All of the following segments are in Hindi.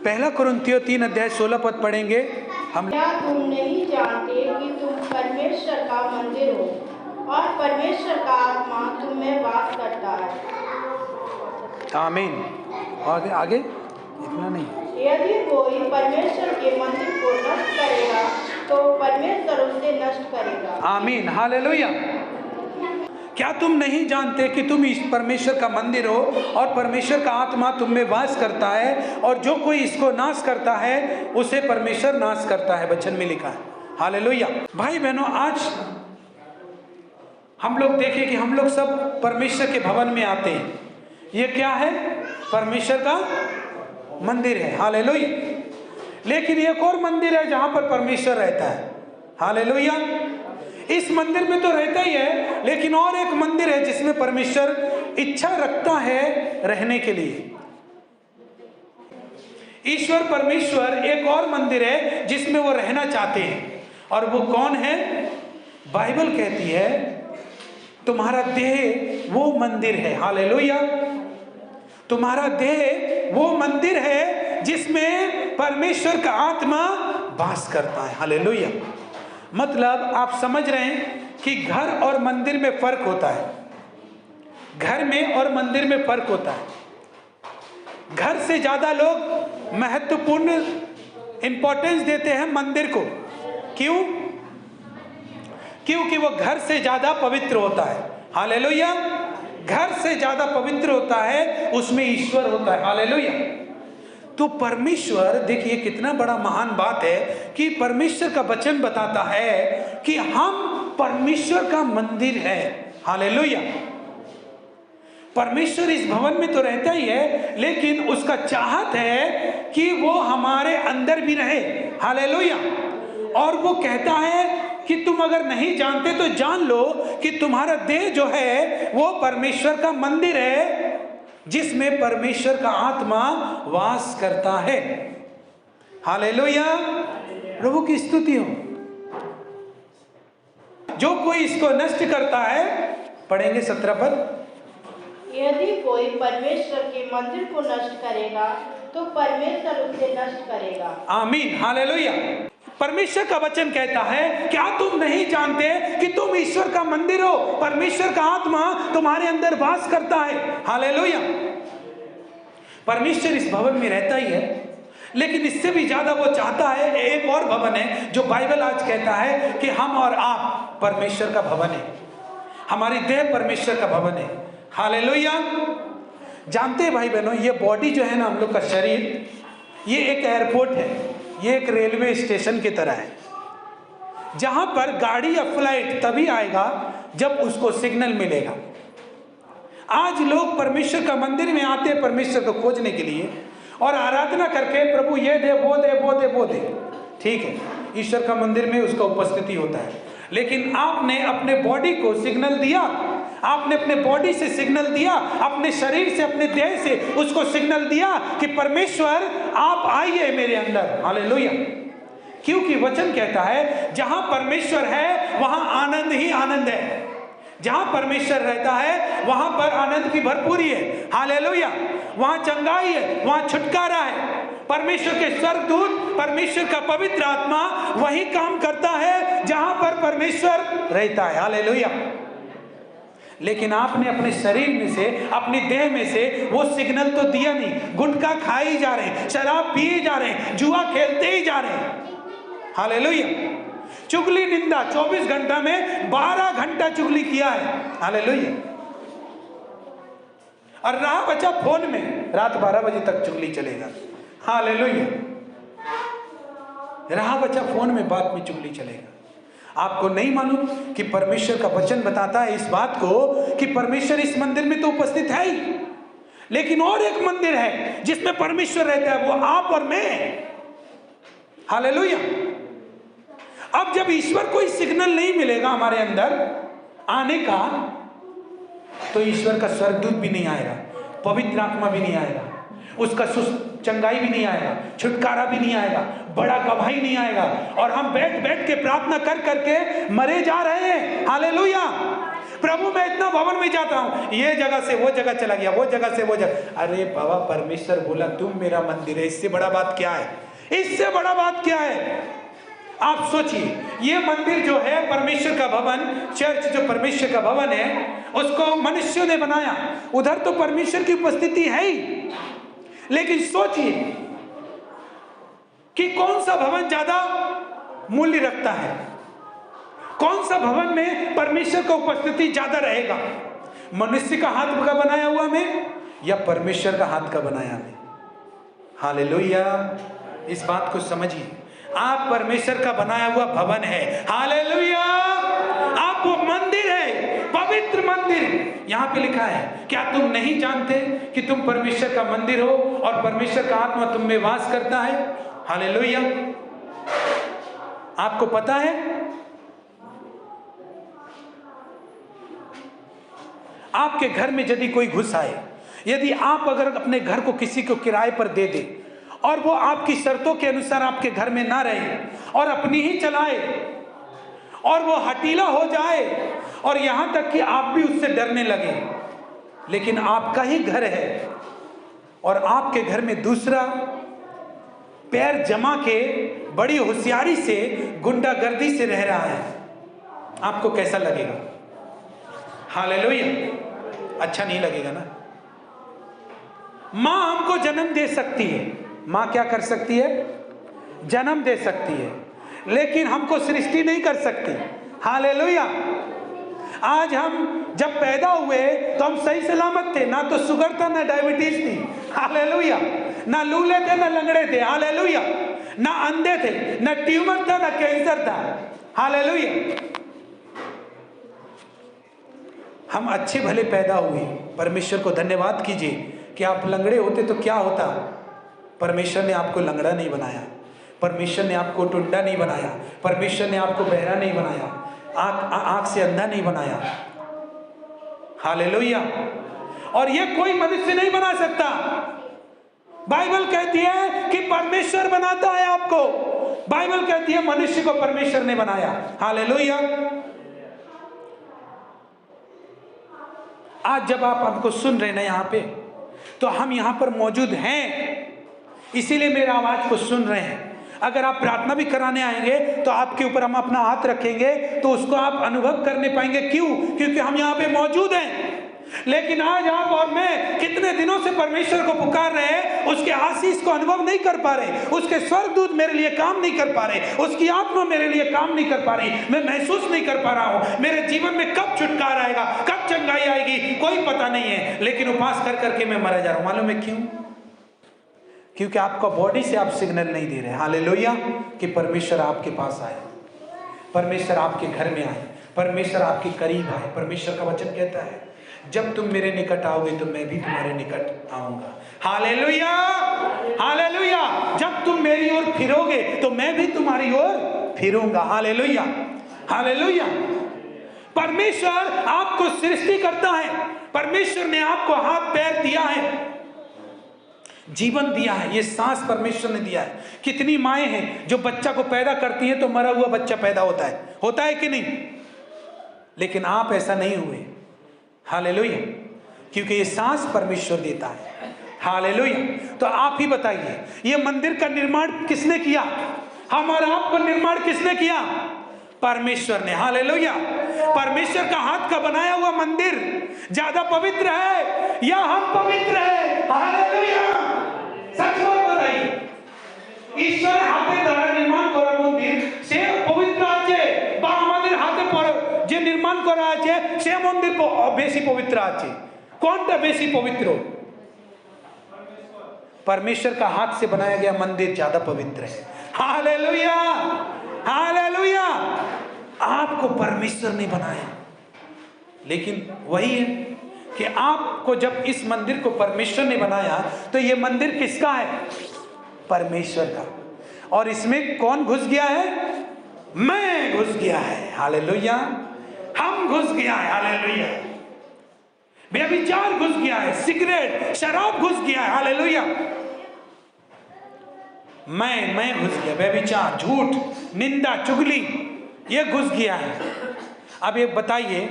पहला कुरिन्थियों 3:16 पढ़ेंगे हम। क्या तुम नहीं जानते कि तुम परमेश्वर का मंदिर हो और परमेश्वर का आत्मा तुम में वास करता है। आमीन। और आगे इतना नहीं। यदि कोई परमेश्वर के मंदिर को नष्ट करेगा तो परमेश्वर उसे नष्ट करेगा। आमीन, हालेलुया। क्या तुम नहीं जानते कि तुम इस परमेश्वर का मंदिर हो और परमेश्वर का आत्मा तुम में वास करता है, और जो कोई इसको नाश करता है उसे परमेश्वर नाश करता है, वचन में लिखा है। हालेलुया। भाई बहनों, आज हम लोग देखें कि हम लोग सब परमेश्वर के भवन में आते हैं। ये क्या है? परमेश्वर का मंदिर है। हालेलुया। लेकिन एक और मंदिर है जहां पर परमेश्वर रहता है। हालेलुया। इस मंदिर में तो रहता ही है, लेकिन और एक मंदिर है जिसमें परमेश्वर इच्छा रखता है रहने के लिए। ईश्वर परमेश्वर एक और मंदिर है जिसमें वो रहना चाहते हैं, और वो कौन है? बाइबल कहती है तुम्हारा देह वो मंदिर है। हालेलुया। तुम्हारा देह वो मंदिर है जिसमें परमेश्वर का आत्मा वास करता है। हालेलुया। मतलब आप समझ रहे हैं कि घर और मंदिर में फर्क होता है। घर में और मंदिर में फर्क होता है। घर से ज्यादा लोग महत्वपूर्ण इंपॉर्टेंस देते हैं मंदिर को। क्यों? क्योंकि वो घर से ज्यादा पवित्र होता है। हालेलुया। घर से ज्यादा पवित्र होता है, उसमें ईश्वर होता है। हालेलुया। तो परमेश्वर, देखिए कितना बड़ा महान बात है कि परमेश्वर का वचन बताता है कि हम परमेश्वर का मंदिर है। हालेलुया। परमेश्वर इस भवन में तो रहता ही है, लेकिन उसका चाहत है कि वो हमारे अंदर भी रहे। हालेलुया। और वो कहता है कि तुम अगर नहीं जानते तो जान लो कि तुम्हारा देह जो है वो परमेश्वर का मंदिर है जिसमें परमेश्वर का आत्मा वास करता है। हालेलुया। प्रभु की स्तुति हो। जो कोई इसको नष्ट करता है, पढ़ेंगे 17 पद। यदि कोई परमेश्वर के मंदिर को नष्ट करेगा तो परमेश्वर उसे नष्ट करेगा। आमीन, हालेलुया। परमेश्वर का वचन कहता है, क्या तुम नहीं जानते कि तुम ईश्वर का मंदिर हो, परमेश्वर का आत्मा तुम्हारे अंदर वास करता है। हालेलुया। परमेश्वर इस भवन में रहता ही है, लेकिन इससे भी ज्यादा वो चाहता है, एक और भवन है जो बाइबल आज कहता है कि हम और आप परमेश्वर का भवन है। हमारी देह परमेश्वर का भवन है। हालेलुया। जानते हैं भाई बहनों, ये बॉडी जो है ना, हम लोग का शरीर, ये एक एयरपोर्ट है, ये एक रेलवे स्टेशन की तरह है, जहां पर गाड़ी या फ्लाइट तभी आएगा जब उसको सिग्नल मिलेगा। आज लोग परमेश्वर का मंदिर में आते हैं परमेश्वर को खोजने के लिए, और आराधना करके प्रभु ये दे वो दे वो दे वो दे। ठीक है, ईश्वर का मंदिर में उसका उपस्थिति होता है, लेकिन आपने अपने बॉडी को सिग्नल दिया, आपने अपने बॉडी से सिग्नल दिया, अपने शरीर से, अपने देह से उसको सिग्नल दिया कि परमेश्वर आप आइए मेरे अंदर। हालेलुया। क्योंकि वचन कहता है जहां परमेश्वर है वहां आनंद ही आनंद है। जहां परमेश्वर रहता है वहां पर आनंद की भरपूरी है। हालेलुया। वहां चंगाई है, वहां छुटकारा है। परमेश्वर के स्वर्गदूत, परमेश्वर का पवित्र आत्मा वही काम करता है जहां पर परमेश्वर रहता है। हालेलुया। लेकिन आपने अपने शरीर में से, अपनी देह में से वो सिग्नल तो दिया नहीं। गुटखा खाए ही जा रहे हैं, शराब पिए जा रहे हैं, जुआ खेलते ही जा रहे हैं। हालेलुया। चुगली निंदा 24 घंटा में 12 घंटा चुगली किया है। हालेलुया। और रहा बचा फोन में, रात 12 बजे तक चुगली चलेगा। हालेलुया। रहा बचा फोन में, बात में चुगली चलेगा। आपको नहीं मालूम कि परमेश्वर का वचन बताता है इस बात को कि परमेश्वर इस मंदिर में तो उपस्थित है ही, लेकिन और एक मंदिर है जिसमें परमेश्वर रहता है, वो आप और मैं। हालेलुया। अब जब ईश्वर को सिग्नल नहीं मिलेगा हमारे अंदर आने का, तो ईश्वर का स्वर्गदूत भी नहीं आएगा, पवित्र आत्मा भी नहीं आएगा, उसका चंगाई भी नहीं आएगा, छुटकारा भी नहीं आएगा, बड़ा गवाही नहीं आएगा, और हम बैठ बैठ के प्रार्थना कर करके मरे जा रहे हैं। हालेलुया। प्रभु मैं इतना भवन में जाता हूं, ये जगह से वो जगह चला गया, वो जगह से वो जगह। अरे बाबा, परमेश्वर बोला तुम मेरा मंदिर है, इससे बड़ा बात क्या है? इससे बड़ा बात क्या है? आप सोचिए, ये मंदिर जो है परमेश्वर का भवन, चर्च जो परमेश्वर का भवन है, उसको मनुष्यों ने बनाया। उधर तो परमेश्वर की उपस्थिति है ही, लेकिन सोचिए कि कौन सा भवन ज्यादा मूल्य रखता है, कौन सा भवन में परमेश्वर का उपस्थिति ज्यादा रहेगा, मनुष्य का हाथ का बनाया हुआ में या परमेश्वर का हाथ का बनाया में? हालेलुया। इस बात को समझिए, आप परमेश्वर का बनाया हुआ भवन है। हालेलुया। आप वो मंदिर है, पवित्र मंदिर। यहां पे लिखा है, क्या तुम नहीं जानते कि तुम परमेश्वर का मंदिर हो और परमेश्वर का आत्मा तुम में वास करता है? हालेलुया। आपको पता है, आपके घर में यदि कोई घुस आए, यदि आप अगर अपने घर को किसी को किराए पर दे दे और वो आपकी शर्तों के अनुसार आपके घर में ना रहे और अपनी ही चलाए और वो हटीला हो जाए और यहां तक कि आप भी उससे डरने लगे, लेकिन आपका ही घर है और आपके घर में दूसरा पैर जमा के बड़ी होशियारी से गुंडागर्दी से रह रहा है, आपको कैसा लगेगा? हालेलुया। अच्छा नहीं लगेगा ना। मां हमको जन्म दे सकती है, मां क्या कर सकती है? जन्म दे सकती है, लेकिन हमको सृष्टि नहीं कर सकती। हालेलुया। आज हम जब पैदा हुए तो हम सही सलामत थे, ना तो शुगर था ना डायबिटीज थी। हालेलुया। ना लूले थे ना लंगड़े थे। हालेलुया। ना अंधे थे, ना ट्यूमर था ना कैंसर था। हालेलुया। हम अच्छे भले पैदा हुए। परमेश्वर को धन्यवाद कीजिए कि आप लंगड़े होते तो क्या होता? परमेश्वर ने आपको लंगड़ा नहीं बनाया, परमेश्वर ने आपको टुंडा नहीं बनाया, परमेश्वर ने आपको बहरा नहीं बनाया, आंख से अंधा नहीं बनाया। हालेलुया। और ये कोई मनुष्य नहीं बना सकता। बाइबल कहती है कि परमेश्वर बनाता है आपको। बाइबल कहती है मनुष्य को परमेश्वर ने बनाया। हालेलुया। आज जब आप हमको सुन रहे हैं यहाँ पे, तो हम यहाँ पर मौजूद हैं, इसीलिए मेरे आवाज को सुन रहे हैं। अगर आप प्रार्थना भी कराने आएंगे तो आपके ऊपर हम अपना हाथ रखेंगे तो उसको आप अनुभव करने पाएंगे। क्यों? क्योंकि हम यहाँ पे मौजूद हैं। लेकिन आज आप और मैं कितने दिनों से परमेश्वर को पुकार रहे हैं, उसके आशीष को अनुभव नहीं कर पा रहे, उसके स्वर्गदूत मेरे लिए काम नहीं कर पा रहे, उसकी आत्मा मेरे लिए काम नहीं कर पा रही, मैं महसूस नहीं कर पा रहा हूं मेरे जीवन में कब छुटकारा आएगा, कब चंगाई आएगी, कोई पता नहीं है। लेकिन उपवास कर करके मैं मरा जा रहा हूं। मालूम है क्यों? क्योंकि आपका बॉडी से आप सिग्नल नहीं दे रहे। हालेलुया। कि परमेश्वर आपके पास आए, परमेश्वर आपके घर में आए, परमेश्वर आपके करीब आए। परमेश्वर का वचन कहता है, जब तुम मेरे निकट आओगे तो मैं भी तुम्हारे निकट आऊंगा। हालेलुया। हालेलुया। जब तुम मेरी ओर फिरोगे तो मैं भी तुम्हारी ओर फिरूंगा। हालेलुया। हालेलुया। परमेश्वर आपको सृष्टि करता है, परमेश्वर ने आपको हाथ पैर दिया है, जीवन दिया है, ये सांस परमेश्वर ने दिया है। कितनी माएँ हैं जो बच्चा को पैदा करती हैं तो मरा हुआ बच्चा पैदा होता है कि नहीं? लेकिन आप ऐसा नहीं हुए। हालेलुया। क्योंकि ये सांस परमेश्वर देता है। हालेलुया। तो आप ही बताइए, ये मंदिर का निर्माण किसने किया? हम और आपको निर्माण किसने किया? परमेश्वर ने। हालेलुया। परमेश्वर का हाथ का बनाया हुआ मंदिर ज्यादा पवित्र है या हम पवित्र है? हालेलुया। सच बात बताइए, ईश्वर हाथे द्वारा निर्माण करा मंदिर से पवित्र আছে বা আমাদের হাতে যে নির্মাণ করা আছে সে মন্দির বেশি পবিত্র আছে? কোনটা বেশি पवित्र? परमेश्वर का हाथ से बनाया गया मंदिर ज्यादा पवित्र है। हालेलुया। हालेलुया। आपको परमेश्वर ने बनाया, लेकिन वही है कि आपको जब इस मंदिर को परमेश्वर ने बनाया तो ये मंदिर किसका है? परमेश्वर का। और इसमें कौन घुस गया है? मैं घुस गया है। हालेलुया। हम घुस गया है। हालेलुया। व्यभिचार घुस गया है, सिगरेट शराब घुस गया है। हालेलुया। मैं घुस गया, व्यभिचार, झूठ, निंदा, चुगली, ये घुस गया है। अब ये बताइए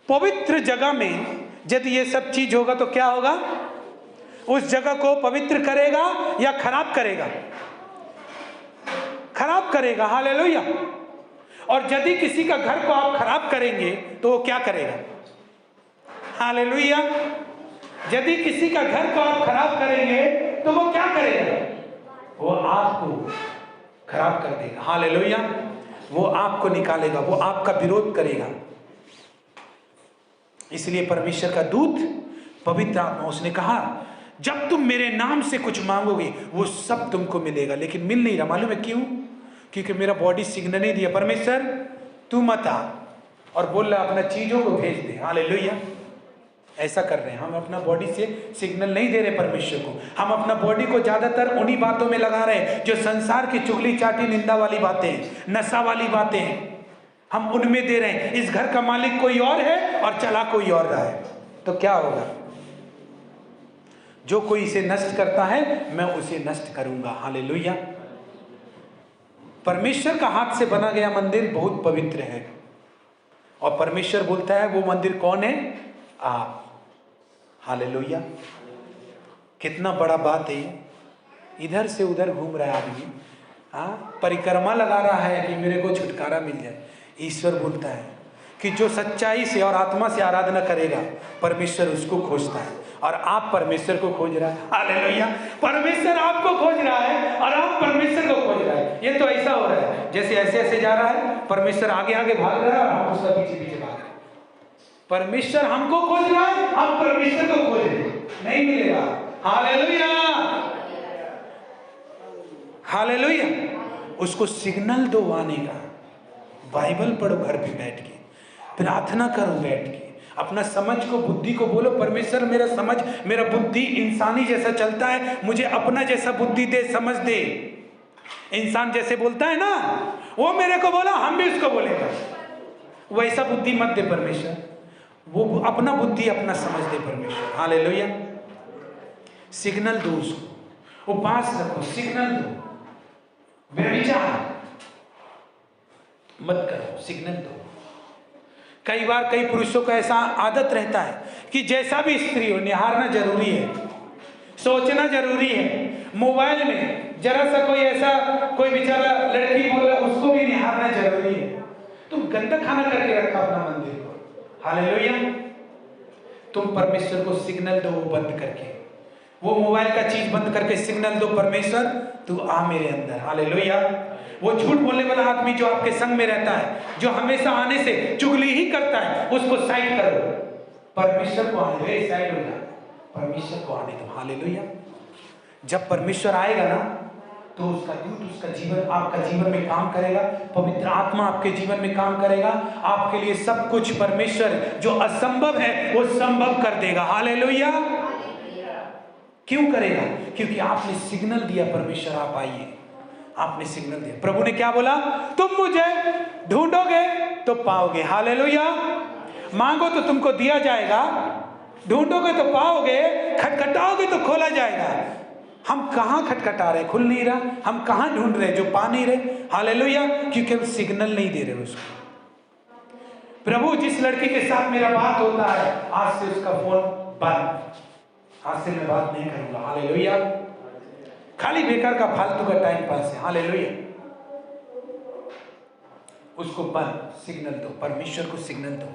पवित्र जगह में यदि ये सब चीज होगा तो क्या होगा? उस जगह को पवित्र करेगा या खराब करेगा? खराब करेगा। हालेलुया। और यदि किसी का घर को आप खराब करेंगे तो वो क्या करेगा? हालेलुया। यदि किसी का घर को आप खराब करेंगे तो वो क्या करेगा? वो आपको खराब कर देगा। हालेलुया। वो आपको निकालेगा, वो आपका विरोध करेगा। इसलिए परमेश्वर का दूत पवित्र आत्मा, उसने कहा जब तुम मेरे नाम से कुछ मांगोगे वो सब तुमको मिलेगा। लेकिन मिल नहीं रहा, मालूम है क्यों? क्योंकि मेरा बॉडी सिग्नल नहीं दिया, परमेश्वर तू मत आ, और बोल रहा अपना चीजों को भेज दे। हालेलुया। ऐसा कर रहे हैं हम, अपना बॉडी से सिग्नल नहीं दे रहे परमेश्वर को। हम अपना बॉडी को ज्यादातर उन्हीं बातों में लगा रहे हैं जो संसार की चुगली चाटी निंदा वाली बातें, नशा वाली बातें हैं, हम उनमें दे रहे हैं। इस घर का मालिक कोई और है और चला कोई और रहा है, तो क्या होगा? जो कोई इसे नष्ट करता है मैं उसे नष्ट करूंगा। हालेलुया। परमेश्वर का हाथ से बना गया मंदिर बहुत पवित्र है, और परमेश्वर बोलता है वो मंदिर कौन है? आप। हालेलुया। कितना बड़ा बात है। इधर से उधर घूम रहा है आदमी, परिक्रमा लगा रहा है कि मेरे को छुटकारा मिल जाए। ईश्वर बोलता है कि जो सच्चाई से और आत्मा से आराधना करेगा परमेश्वर उसको खोजता है, और आप परमेश्वर को खोज रहा है। हालेलुया। परमेश्वर आपको खोज रहा है और आप परमेश्वर को खोज रहा है। ये तो ऐसा हो रहा है जैसे ऐसे ऐसे जा रहा है, परमेश्वर आगे आगे भाग रहा है और हम उसका पीछे पीछे भाग रहे हैं। परमेश्वर हमको खोज रहा है, हम परमेश्वर को खोज रहे हैं, नहीं मिलेगा। हालेलुया। हालेलुया। उसको सिग्नल दो आने का। बाइबल पढ़ो घर पे बैठ के, प्रार्थना करो बैठ के, अपना समझ को, बुद्धि को बोलो परमेश्वर मेरा समझ, मेरा बुद्धि इंसानी जैसा चलता है, मुझे अपना जैसा बुद्धि दे, समझ दे। इंसान जैसे बोलता है ना, वो मेरे को बोला हम भी उसको बोलेगा, वैसा बुद्धि मत दे परमेश्वर। वो अपना बुद्धि अपना समझ दे परमेश्वर। हालेलुया। सिग्नल दो उसको, उपास रखो, सिग्नल दो। व्यभिचार मत करो, सिग्नल दो। कई बार कई पुरुषों का ऐसा आदत रहता है कि जैसा भी स्त्री हो निहारना जरूरी है, सोचना जरूरी है। मोबाइल में जरा सा कोई ऐसा कोई बेचारा लड़की बोल रहा उसको भी निहारना जरूरी है। तुम गंदा खाना करके रखा अपना मंदिर को। हालेलुया। तुम परमेश्वर को सिग्नल दो, वो बंद करके, वो मोबाइल का चीज बंद करके सिग्नल दो परमेश्वर तू आ मेरे अंदर। हालेलुया। वो झूठ बोलने वाला आदमी जो आपके संग में रहता है, जो हमेशा आने से चुगली ही करता है, उसको साइड करो, परमेश्वर को आने दो, साइड हो जा, परमेश्वर को आने दो। हालेलुया। जब परमेश्वर आएगा ना तो उसका दूत उसका जीवन, आपका जीवन में काम करेगा, पवित्र आत्मा आपके जीवन में काम करेगा, आपके लिए सब कुछ परमेश्वर जो असंभव है वो संभव कर देगा। हालेलुया। क्यों करेगा? क्योंकि आपने सिग्नल दिया परमेश्वर आप आइए, आपने सिग्नल दिया। प्रभु ने क्या बोला? तुम मुझे ढूंढोगे तो पाओगे। हालेलुया। मांगो तो तुमको दिया जाएगा, ढूंढोगे तो पाओगे, खटखटाओगे तो खोला जाएगा। हम कहाँ खटखटा रहे, खुल नहीं रहा, हम कहाँ ढूंढ रहे जो पा नहीं रहे। हालेलुया। क्योंकि हम सिग्नल नहीं दे रहे उसको। प्रभु जिस लड़की के साथ मेरा बात होता है आज से उसका फोन बंद, आज से मैं बात नहीं करूंगा। हालेलुया। खाली बेकार का फालतू का टाइम पास है। हालेलुया। उसको बंद, सिग्नल दो, परमेश्वर को सिग्नल दो।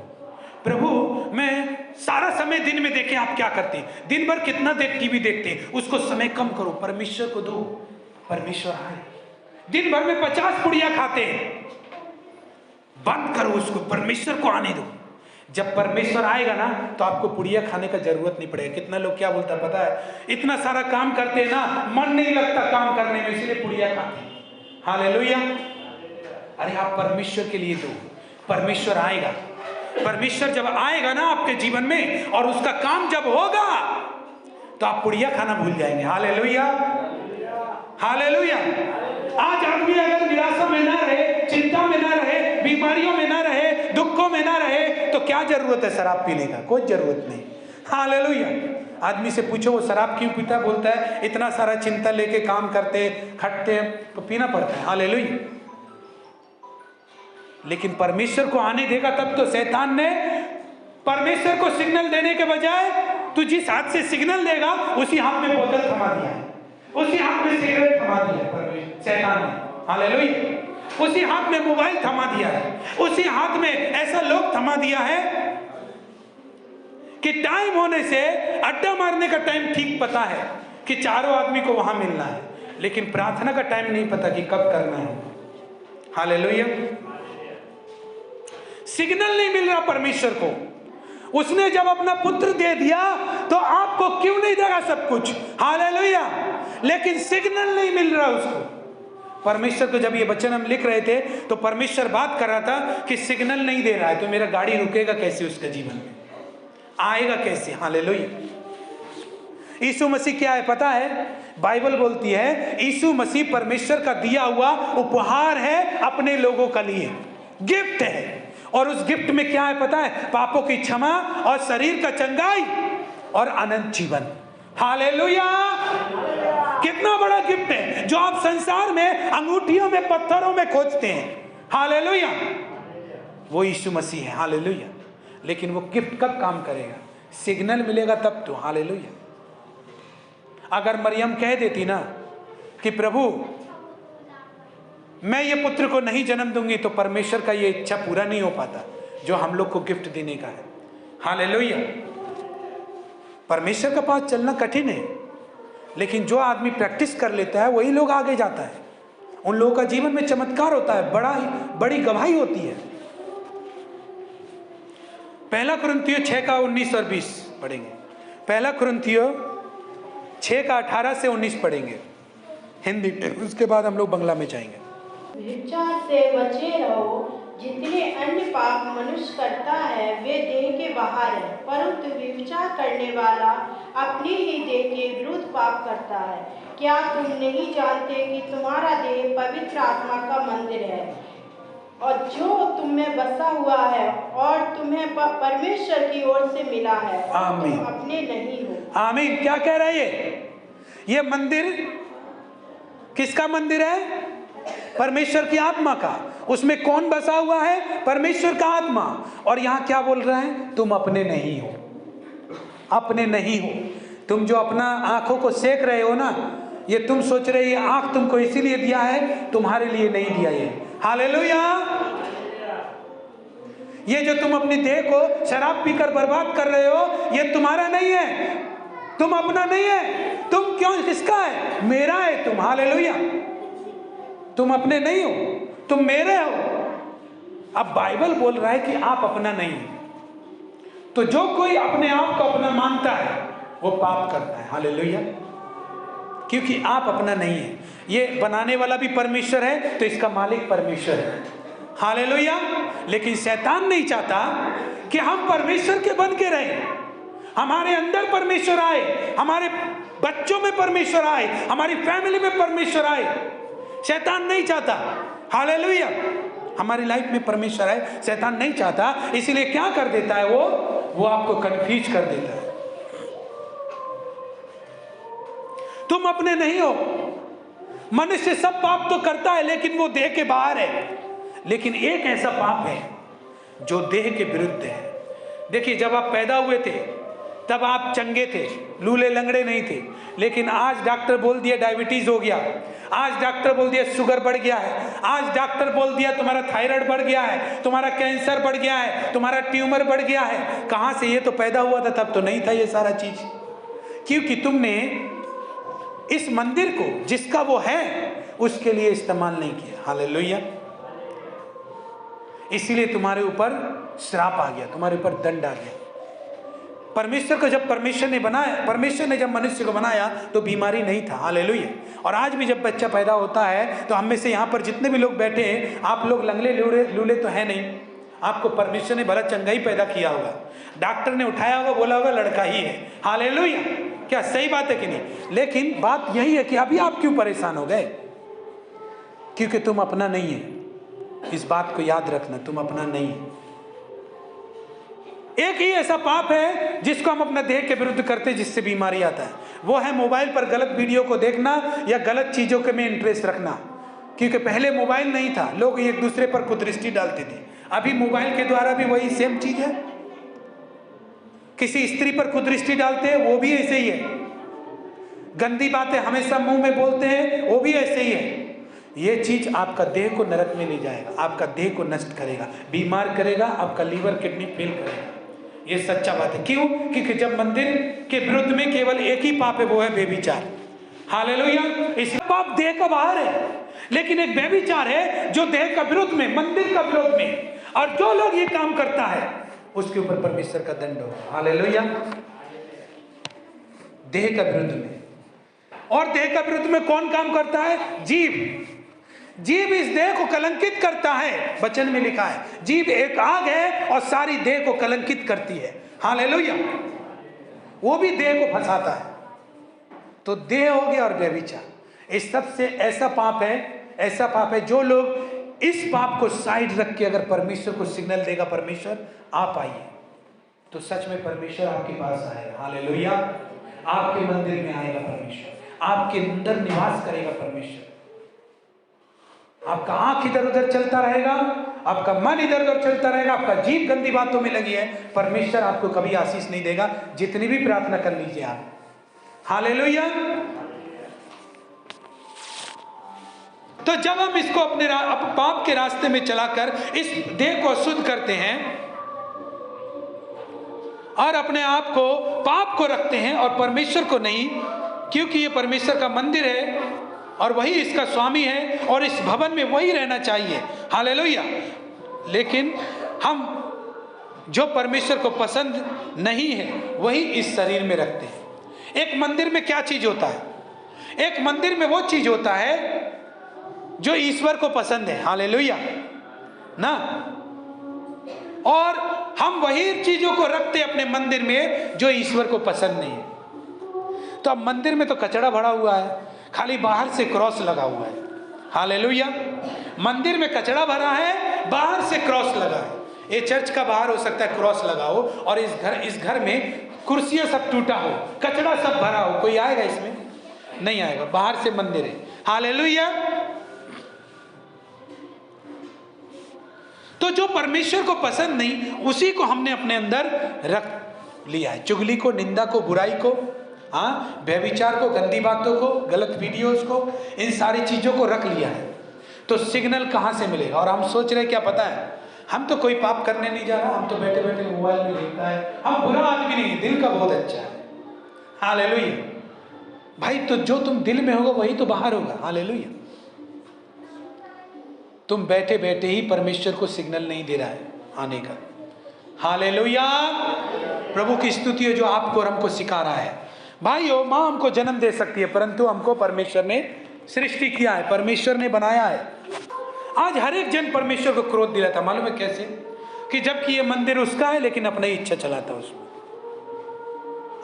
प्रभु मैं सारा समय दिन में देखे आप क्या करते हैं, दिन भर कितना देर टीवी देखते हैं, उसको समय कम करो, परमेश्वर को दो, परमेश्वर आए। दिन भर में 50 पुड़िया खाते हैं, बंद करो उसको, परमेश्वर को आने दो। जब परमेश्वर आएगा ना तो आपको पुड़िया खाने का जरूरत नहीं पड़ेगा। कितना लोग क्या बोलता है पता है, इतना सारा काम करते हैं ना, मन नहीं लगता काम करने में, इसलिए पुड़िया खाते हैं। हालेलुया। अरे आप परमेश्वर के लिए दो, परमेश्वर आएगा। परमेश्वर जब आएगा ना आपके जीवन में और उसका काम जब होगा तो आप पुड़िया खाना भूल जाएंगे। हालेलुया। हालेलुया। आज आदमी अगर निराशा में ना रहे, चिंता में ना रहे, बीमारियों में ना रहे, दुखों में ना रहे, तो क्या जरूरत है शराब पीने का? कोई जरूरत नहीं। हालेलुया। आदमी से पूछो वो शराब क्यों पीता, बोलता है इतना सारा चिंता लेके काम करते खटते तो पीना पड़ता है। हालेलुया। लेकिन परमेश्वर को आने देगा तब तो शैतान ने परमेश्वर को सिग्नल देने के बजाय तू जिस हाथ से सिग्नल देगा उसी हाथ में बोतल थमा दिया है, उसी हाथ में सिगरेट थमा दिया है शैतान ने। हालेलुया। उसी हाथ में मोबाइल थमा दिया है, उसी हाथ में ऐसा लोग थमा दिया है कि टाइम होने से अड्डा मारने का टाइम ठीक पता है कि चारों आदमी को वहां मिलना है, लेकिन प्रार्थना का टाइम नहीं पता कि कब करना है। हालेलुया। सिग्नल नहीं मिल रहा परमेश्वर को। उसने जब अपना पुत्र दे दिया तो आपको क्यों नहीं देगा सब कुछ? हालेलुया। लेकिन सिग्नल नहीं मिल रहा उसको। परमेश्वर को जब ये वचन हम लिख रहे थे तो परमेश्वर बात कर रहा था कि सिग्नल नहीं दे रहा है तो मेरा गाड़ी रुकेगा कैसे, उसका जीवन में आएगा कैसे? हालेलुया। यीशु मसीह क्या है पता है? बाइबल बोलती है यीशु मसीह परमेश्वर का दिया हुआ उपहार है अपने लोगों का लिए, गिफ्ट है। और उस गिफ्ट में क्या है पता है? पापों की क्षमा और शरीर का चंगाई और अनंत जीवन। हालेलुया। कितना बड़ा गिफ्ट है जो आप संसार में अंगूठियों में, पत्थरों में खोजते हैं। हालेलुया। वो यीशु मसीह है। हालेलुया। लेकिन वो गिफ्ट कब काम करेगा? सिग्नल मिलेगा तब तो। हालेलुया। अगर मरियम कह देती ना कि प्रभु मैं ये पुत्र को नहीं जन्म दूंगी तो परमेश्वर का ये इच्छा पूरा नहीं हो पाता जो हम लोग को गिफ्ट देने का है। हालेलुया। परमेश्वर के पास चलना कठिन है, लेकिन जो आदमी प्रैक्टिस कर लेता है वही लोग आगे जाता है। उन लोगों का जीवन में चमत्कार होता है, बड़ी गवाही होती है। पहला कुरिन्थियों 6 का 19 और 20 पढ़ेंगे। पहला कुरिन्थियों 6 का 18 से 19 पढ़ेंगे हिंदी में, उसके बाद हम लोग बांग्ला में जाएंगे। व्यभिचार से बचे रहो। जितने अन्य पाप मनुष्य करता है वे देह के बाहर है, परंतु व्यभिचार करने वाला अपने ही देह के विरुद्ध पाप करता है। क्या तुम नहीं जानते कि तुम्हारा देह पवित्र आत्मा का मंदिर है और जो तुम में बसा हुआ है और तुम्हें परमेश्वर की ओर से मिला है, और तुम अपने नहीं हो। आमीन। क्या कह रहा है ये मंदिर किसका मंदिर है? परमेश्वर की आत्मा का। उसमें कौन बसा हुआ है? परमेश्वर का आत्मा। और यहां क्या बोल रहा है? तुम अपने नहीं हो, अपने नहीं हो। तुम जो अपना आंखों को सेक रहे हो ना, ये तुम सोच रहे हो आंख तुमको इसीलिए दिया है, तुम्हारे लिए नहीं दिया ये। हालेलुया। ये जो तुम अपनी देह को शराब पीकर बर्बाद कर रहे हो ये तुम्हारा नहीं है, तुम अपना नहीं है। तुम क्यों? किसका है? मेरा है तुम। हालेलुया। तुम अपने नहीं हो, तुम मेरे हो। अब बाइबल बोल रहा है कि आप अपना नहीं हो। तो जो कोई अपने आप को अपना मानता है वो पाप करता है। हालेलुया। क्योंकि आप अपना नहीं है। ये बनाने वाला भी परमेश्वर है तो इसका मालिक परमेश्वर है। हालेलुया। लेकिन शैतान नहीं चाहता कि हम परमेश्वर के बन के रहें। हमारे अंदर परमेश्वर आए, हमारे बच्चों में परमेश्वर आए, हमारी फैमिली में परमेश्वर आए। शैतान नहीं चाहता। हालेलुया। हमारी लाइफ में परमेश्वर है, शैतान नहीं चाहता। इसलिए क्या कर देता है वो आपको कंफ्यूज कर देता है। तुम अपने नहीं हो। मनुष्य सब पाप तो करता है लेकिन वो देह के बाहर है। लेकिन एक ऐसा पाप है जो देह के विरुद्ध है। देखिए, जब आप पैदा हुए थे तब आप चंगे थे, लूले लंगड़े नहीं थे। लेकिन आज डॉक्टर बोल दिया डायबिटीज हो गया, आज डॉक्टर बोल दिया शुगर बढ़ गया है, आज डॉक्टर बोल दिया तुम्हारा थायराइड बढ़ गया है, तुम्हारा कैंसर बढ़ गया है, तुम्हारा ट्यूमर बढ़ गया है। कहाँ से? ये तो पैदा हुआ था तब तो नहीं था ये सारा चीज। क्योंकि तुमने इस मंदिर को जिसका वो है उसके लिए इस्तेमाल नहीं किया। हालेलुया। इसीलिए तुम्हारे ऊपर श्राप आ गया, तुम्हारे ऊपर दंड आ गया। परमेश्वर को जब परमेश्वर ने जब मनुष्य को बनाया तो बीमारी नहीं था। हालेलुया। और आज भी जब बच्चा पैदा होता है तो हम में से यहाँ पर जितने भी लोग बैठे हैं, आप लोग लंगड़े लूले तो है नहीं। आपको परमेश्वर ने भला चंगा ही पैदा किया होगा। डॉक्टर ने उठाया होगा, बोला होगा लड़का ही है। हालेलुया। क्या सही बात है कि नहीं? लेकिन बात यही है कि अभी आप क्यों परेशान हो गए? क्योंकि तुम अपना नहीं है। इस बात को याद रखना, तुम अपना नहीं है। एक ही ऐसा पाप है जिसको हम अपना देह के विरुद्ध करते हैं, जिससे बीमारी आता है। वो है मोबाइल पर गलत वीडियो को देखना या गलत चीजों के में इंटरेस्ट रखना। क्योंकि पहले मोबाइल नहीं था, लोग एक दूसरे पर कुदृष्टि डालते थे। अभी मोबाइल के द्वारा भी वही सेम चीज है। किसी स्त्री पर कुदृष्टि डालते हैं, वो भी ऐसे ही है। गंदी बातें हमेशा मुंह में बोलते हैं, वो भी ऐसे ही है। ये चीज आपका देह को नरक में ले जाएगा, आपका देह को नष्ट करेगा, बीमार करेगा, आपका लीवर किडनी फेल करेगा। ये सच्चा बात है। क्यों? क्योंकि जब मंदिर के विरुद्ध में केवल एक ही पाप है, वो है व्यभिचार। हालेलुया। इस पाप देह का बाहर है, लेकिन एक व्यभिचार है जो देह का विरोध में, मंदिर का विरोध में, और जो लोग ये काम करता है उसके ऊपर परमेश्वर का दंड होगा। हालेलुया। देह का विरुद्ध में, और देह का विरुद्ध में कौन काम करता है? जीव। जीव इस देह को कलंकित करता है। वचन में लिखा है जीव एक आग है और सारी देह को कलंकित करती है। हालेलुया। वो भी देह को फंसाता है। तो देह हो गया और व्यभिचार, इस सबसे ऐसा पाप है जो लोग इस पाप को साइड रख के अगर परमेश्वर को सिग्नल देगा, परमेश्वर आप आइए, तो सच में परमेश्वर आपके पास आएगा। हालेलुया। आपके मंदिर में आएगा परमेश्वर, आपके अंदर निवास करेगा परमेश्वर। आपका आंख इधर उधर चलता रहेगा, आपका मन इधर उधर चलता रहेगा, आपका जीव गंदी बातों में लगी है, परमेश्वर आपको कभी आशीष नहीं देगा, जितनी भी प्रार्थना कर लीजिए आप। हालेलुया। तो जब हम इसको अपने पाप के रास्ते में चलाकर इस देह को अशुद्ध करते हैं और अपने आप को, पाप को रखते हैं और परमेश्वर को नहीं, क्योंकि ये परमेश्वर का मंदिर है और वही इसका स्वामी है और इस भवन में वही रहना चाहिए। हालेलुया। लेकिन हम जो परमेश्वर को पसंद नहीं है वही इस शरीर में रखते हैं। एक मंदिर में क्या चीज होता है? एक मंदिर में वो चीज होता है जो ईश्वर को पसंद है। हालेलुया ना। और हम वही चीजों को रखते अपने मंदिर में जो ईश्वर को पसंद नहीं है। तो अब मंदिर में तो कचरा भरा हुआ है, खाली बाहर से क्रॉस लगा हुआ है। हालेलुया। मंदिर में कचरा भरा है, बाहर से क्रॉस लगा है। ये चर्च का बाहर हो सकता है क्रॉस लगा हो, और इस घर में कुर्सियां सब टूटा हो, कचरा सब भरा हो, कोई आएगा इसमें? नहीं आएगा। बाहर से मंदिर है। हालेलुया। तो जो परमेश्वर को पसंद नहीं, उसी को हमने अपने अंदर रख लिया है। चुगली को, निंदा को, बुराई को, हाँ, व्यभिचार को, गंदी बातों को, गलत वीडियोस को, इन सारी चीजों को रख लिया है। तो सिग्नल कहां से मिलेगा? और हम सोच रहे क्या पता है, हम तो कोई पाप करने नहीं जा रहा, हम तो बैठे बैठे मोबाइल में देखता है, हम बुरा आदमी नहीं, दिल का बहुत अच्छा है। हालेलुया। भाई तो जो तुम दिल में होगा वही तो बाहर होगा। हालेलुया। तुम बैठे बैठे ही परमेश्वर को सिग्नल नहीं दे रहा है आने का। हालेलुया। प्रभु की स्तुति है जो आपको और हमको सिखा रहा है। भाइयों, माँ हमको जन्म दे सकती है, परंतु हमको परमेश्वर ने सृष्टि किया है, परमेश्वर ने बनाया है। आज हर एक जन परमेश्वर को क्रोध दिलाता, मालूम है कैसे? कि जबकि ये मंदिर उसका है लेकिन अपना इच्छा चलाता है उसमें।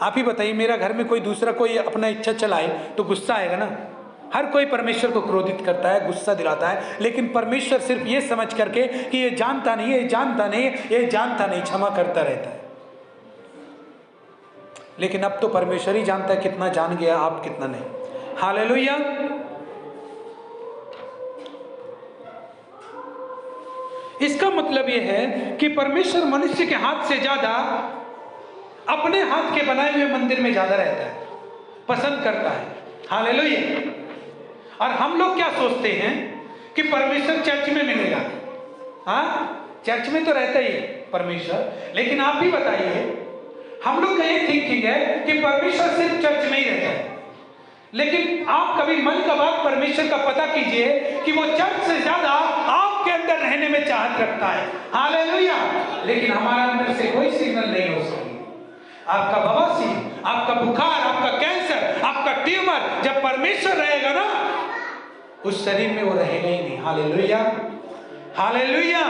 आप ही बताइए, मेरा घर में कोई दूसरा कोई अपना इच्छा चलाए तो गुस्सा आएगा ना। हर कोई परमेश्वर को क्रोधित करता है, गुस्सा दिलाता है, लेकिन परमेश्वर सिर्फ ये समझ करके कि ये जानता नहीं, ये जानता नहीं, ये जानता नहीं, क्षमा करता रहता है। लेकिन अब तो परमेश्वर ही जानता है कितना जान गया, आप कितना नहीं। हालेलुया। इसका मतलब यह है कि परमेश्वर मनुष्य के हाथ से ज्यादा अपने हाथ के बनाए हुए मंदिर में ज्यादा रहता है, पसंद करता है। हालेलुया। और हम लोग क्या सोचते हैं कि परमेश्वर चर्च में मिलेगा। हाँ, चर्च में तो रहता ही है परमेश्वर, लेकिन आप भी बताइए, हम लोग का ये थिंकिंग है कि परमेश्वर सिर्फ चर्च में ही रहता है। लेकिन आप कभी मन का बात परमेश्वर का पता कीजिए कि वो चर्च से ज्यादा आपके अंदर रहने में चाहत रखता है। हालेलुया। लेकिन हमारा अंदर से कोई सिग्नल नहीं हो सकती। आपका बवासीर, आपका बुखार, आपका कैंसर, आपका ट्यूमर, जब परमेश्वर रहेगा ना उस शरीर में, वो रहेगा ही नहीं। हालेलुया। हालेलुया।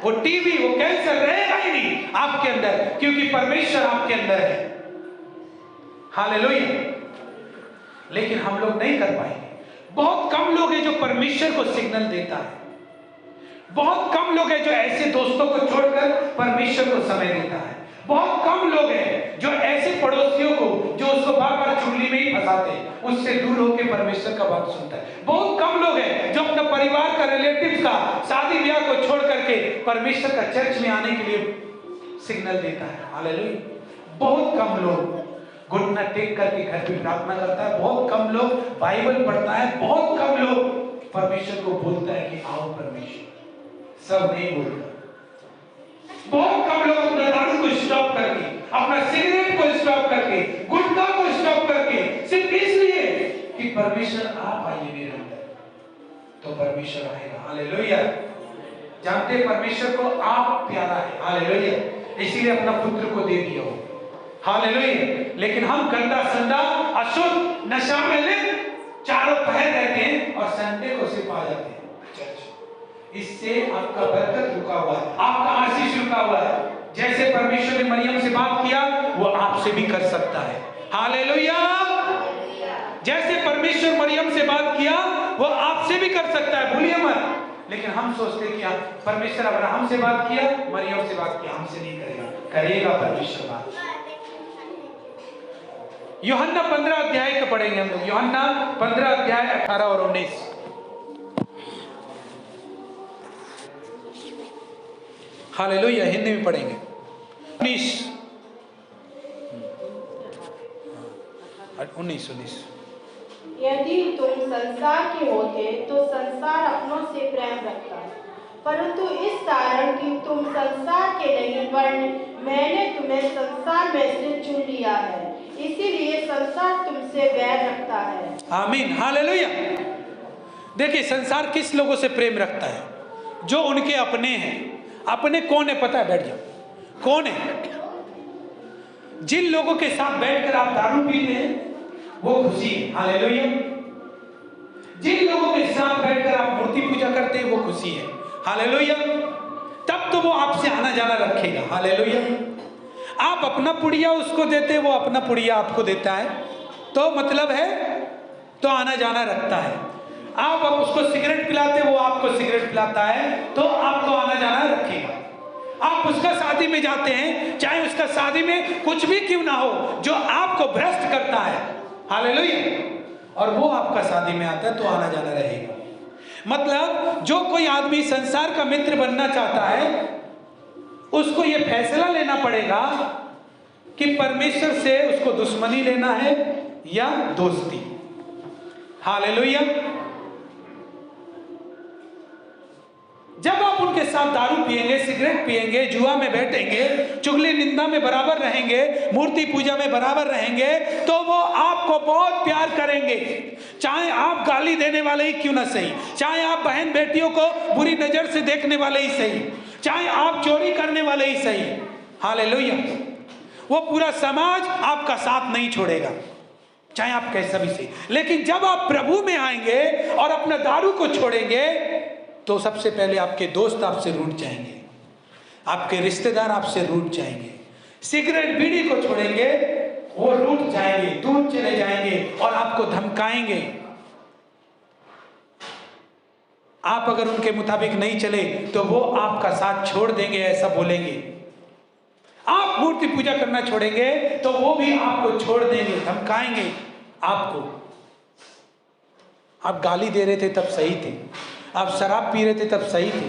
वो टीबी, वो कैंसर रहेगा ही नहीं आपके अंदर, क्योंकि परमेश्वर आपके अंदर है। हालेलुया। लेकिन हम लोग नहीं कर पाएंगे। बहुत कम लोग हैं जो परमेश्वर को सिग्नल देता है। बहुत कम लोग हैं जो ऐसे दोस्तों को छोड़कर परमेश्वर को समय देता है। बहुत कम लोग हैं जो ऐसे पड़ोसियों को जो उसको बार बार चुगली में ही फंसाते हैं, उससे दूर होकर परमेश्वर का बात सुनता है। बहुत कम लोग हैं जो अपना परिवार का, रिलेटिव्स का, शादी ब्याह को छोड़ करके परमेश्वर का चर्च में आने के लिए सिग्नल देता है। हालेलुया। बहुत कम लोग घुटना टेक करके घर पे प्रार्थना करता है, बहुत कम लोग बाइबल पढ़ता है, बहुत कम लोग परमेश्वर को बोलता है कि आओ परमेश्वर, सब नहीं बोलता। बहुत कम लोग अपना दारू को स्टॉप करके, अपना सिगरेट को स्टॉप करके, गुटखा को स्टॉप करके, सिर्फ इसलिए कि परमेश्वर आप आइए मेरे अंदर, तो परमेश्वर आएगा। हालेलुया। जानते परमेश्वर को आप प्यारा है। हालेलुया। इसीलिए अपना पुत्र को दे दिया हो। हालेलुया। लेकिन हम गंदा संदा अशुद्ध नशा में लिप्त चारों पहर रहते हैं और संडे को सिर्फ आ जाते हैं चर्च। इससे आपका बरकत रुका हुआ है, आपका आशीष रुका हुआ है। जैसे परमेश्वर ने मरियम से बात किया, वो आपसे भी कर सकता है। हालेलुया। जैसे परमेश्वर मरियम से बात किया, वो आपसे भी कर सकता है, भूलिए मत। लेकिन हम सोचते कि परमेश्वर अब्राहम से बात किया, मरियम से बात किया, हमसे नहीं करेगा। करेगा परमेश्वर बात। यूहन्ना 15 अध्याय का पढ़ेंगे हम लोग। यूहन्ना 15 अध्याय 18 और 19। हालेलुया। हिंदी में पढ़ेंगे। 19। यदि तुम संसार के होते तो संसार अपनों से प्रेम रखता, परंतु इस कारण कि तुम संसार के नहीं वरन मैंने तुम्हें संसार में से चुन लिया है, इसीलिए संसार तुमसे बैर रखता है। आमीन। हालेलुया। देखिए संसार किस लोगों से प्रेम रखता है? जो उनके अपने हैं। अपने कौन है पता है? बैठ जाओ। कौन है? जिन लोगों के साथ बैठकर आप दारू पीते हैं वो खुशी है। हालेलुया। जिन लोगों के साथ बैठकर आप मूर्ति पूजा करते हैं वो खुशी है। हालेलुया। तब तो वो आपसे आना जाना रखेगा। हालेलुया। आप अपना पुड़िया उसको देते, वो अपना पुड़िया आपको देता है, तो मतलब है तो आना जाना रखता है। आप उसको सिगरेट पिलाते, वो आपको सिगरेट पिलाता है, तो आपको आना जाना रखेगा। आप उसका शादी में जाते हैं, चाहे उसका शादी में कुछ भी क्यों ना हो, जो आपको भ्रष्ट करता है। हालेलुया। और वो आपका शादी में आता है तो आना जाना रहेगा। मतलब जो कोई आदमी संसार का मित्र बनना चाहता है, उसको ये फैसला लेना पड़ेगा कि परमेश्वर से उसको दुश्मनी लेना है या दोस्ती। हालेलुया। जब आप उनके साथ दारू पिएंगे, सिगरेट पिएंगे, जुआ में बैठेंगे, चुगली निंदा में बराबर रहेंगे, मूर्ति पूजा में बराबर रहेंगे, तो वो आपको बहुत प्यार करेंगे। चाहे आप गाली देने वाले ही क्यों ना सही, चाहे आप बहन बेटियों को बुरी नजर से देखने वाले ही सही, चाहे आप चोरी करने वाले ही सही। हालेलुया। वो पूरा समाज आपका साथ नहीं छोड़ेगा, चाहे आप कैसा भी सही। लेकिन जब आप प्रभु में आएंगे और अपना दारू को छोड़ेंगे, तो सबसे पहले आपके दोस्त आपसे रूठ जाएंगे, आपके रिश्तेदार आपसे रूठ जाएंगे। सिगरेट बीड़ी को छोड़ेंगे, वो रूठ जाएंगे, दूर चले जाएंगे और आपको धमकाएंगे। आप अगर उनके मुताबिक नहीं चले तो वो आपका साथ छोड़ देंगे, ऐसा बोलेंगे। आप मूर्ति पूजा करना छोड़ेंगे तो वो भी आपको छोड़ देंगे, धमकाएंगे आपको। आप गाली दे रहे थे तब सही थे, आप शराब पी रहे थे तब सही थे,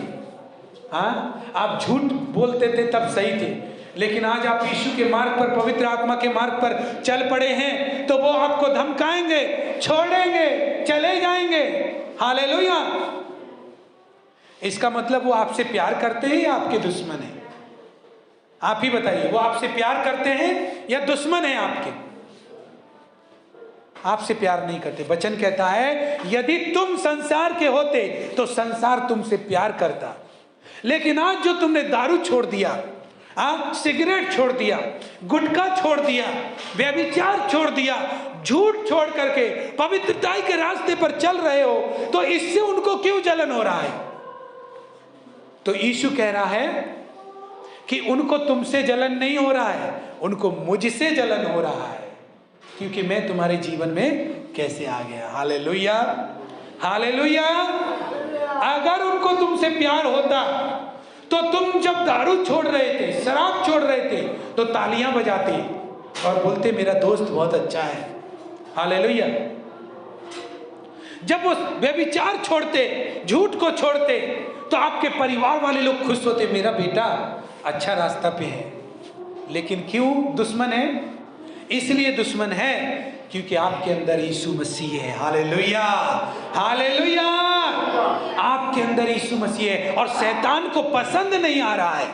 हाँ, आप झूठ बोलते थे तब सही थे। लेकिन आज आप यीशु के मार्ग पर, पवित्र आत्मा के मार्ग पर चल पड़े हैं, तो वो आपको धमकाएंगे, छोड़ेंगे, चले जाएंगे। हालेलुया। इसका मतलब वो आपसे प्यार करते हैं या आपके दुश्मन हैं? आप ही बताइए, वो आपसे प्यार करते हैं या दुश्मन है आपके? आपसे प्यार नहीं करते। वचन कहता है यदि तुम संसार के होते तो संसार तुमसे प्यार करता, लेकिन आज जो तुमने दारू छोड़ दिया, सिगरेट छोड़ दिया, गुटखा छोड़ दिया, व्यभिचार छोड़ दिया, झूठ छोड़ करके पवित्रता के रास्ते पर चल रहे हो, तो इससे उनको क्यों जलन हो रहा है? तो यीशु कह रहा है कि उनको तुमसे जलन नहीं हो रहा है, उनको मुझसे जलन हो रहा है, क्योंकि मैं तुम्हारे जीवन में कैसे आ गया। हालेलुया। हालेलुया। अगर उनको तुमसे प्यार होता तो तुम जब दारू छोड़ रहे थे, शराब छोड़ रहे थे, तो तालियां बजाते और बोलते मेरा दोस्त बहुत अच्छा है। हालेलुया। जब वो व्यभिचार छोड़ते, झूठ को छोड़ते, तो आपके परिवार वाले लोग खुश होते, मेरा बेटा अच्छा रास्ता पे है। लेकिन क्यों दुश्मन है? इसलिए दुश्मन है क्योंकि आपके अंदर यीशु मसीह है। Hallelujah, hallelujah. आपके अंदर यीशु मसीह है और शैतान को पसंद नहीं आ रहा है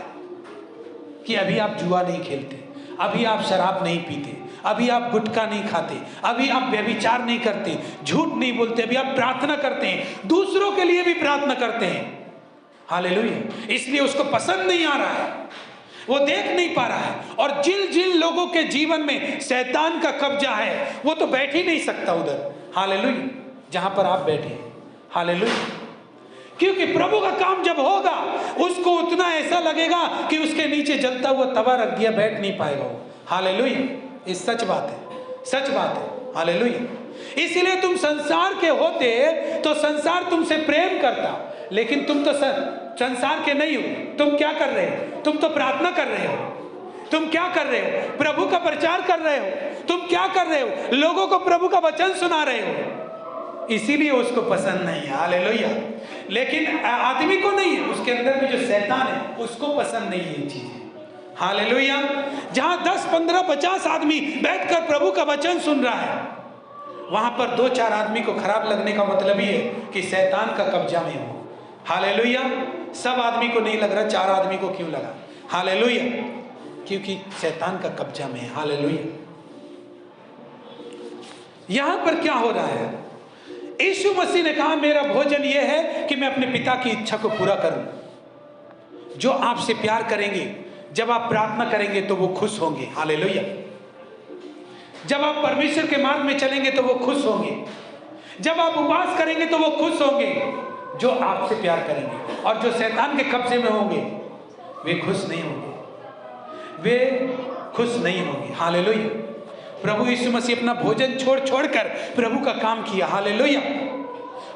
कि अभी आप जुआ नहीं खेलते, अभी आप शराब नहीं पीते, अभी आप गुटखा नहीं खाते, अभी आप व्यभिचार नहीं करते, झूठ नहीं बोलते, अभी आप प्रार्थना करते हैं, दूसरों के लिए भी प्रार्थना करते हैं। हालेलुया। इसलिए उसको पसंद नहीं आ रहा है, वो देख नहीं पा रहा है। और जिन लोगों के जीवन में शैतान का कब्जा है वो तो बैठ ही नहीं सकता उधर। हालेलुया, जहां पर आप बैठे हैं। हालेलुया। क्योंकि प्रभु का काम जब होगा उसको उतना ऐसा लगेगा कि उसके नीचे जलता हुआ तवा रख दिया, बैठ नहीं पाएगा वो। हालेलुया, ये सच बात है, सच बात है। हालेलुया। इसलिए तुम संसार के होते तो संसार तुमसे प्रेम करता, लेकिन तुम तो संसार के नहीं हो। तुम क्या कर रहे हो? तुम तो प्रार्थना कर रहे हो। तुम क्या कर रहे हो? प्रभु का प्रचार कर रहे हो। तुम क्या कर रहे हो? लोगों को प्रभु का वचन सुना रहे हो। इसीलिए उसको पसंद नहीं है। हालेलुया। लेकिन आदमी को नहीं है, उसके अंदर में जो शैतान है उसको पसंद नहीं है ये चीजें। हालेलुया। जहां 10, 15, 50 आदमी बैठकर प्रभु का वचन सुन रहा है, वहां पर 2-4 आदमी को खराब लगने का मतलब ये है कि शैतान का कब्जा में हो। हालेलुया। सब आदमी को नहीं लग रहा, 4 आदमी को क्यों लगा? हालेलुया, क्योंकि शैतान का कब्जा में है। हालेलुया। यहां पर क्या हो रहा है? यीशु मसीह ने कहा मेरा भोजन यह है कि मैं अपने पिता की इच्छा को पूरा करूं। जो आपसे प्यार करेंगे, जब आप प्रार्थना करेंगे तो वो खुश होंगे। हालेलुया। जब आप परमेश्वर के मार्ग में चलेंगे तो वो खुश होंगे। जब आप उपवास करेंगे तो वो खुश होंगे जो आपसे प्यार करेंगे। और जो शैतान के कब्जे में होंगे वे खुश नहीं होंगे, वे खुश नहीं होंगे। हालेलुया। प्रभु यीशु मसीह अपना भोजन छोड़ कर प्रभु का काम किया। हालेलुया।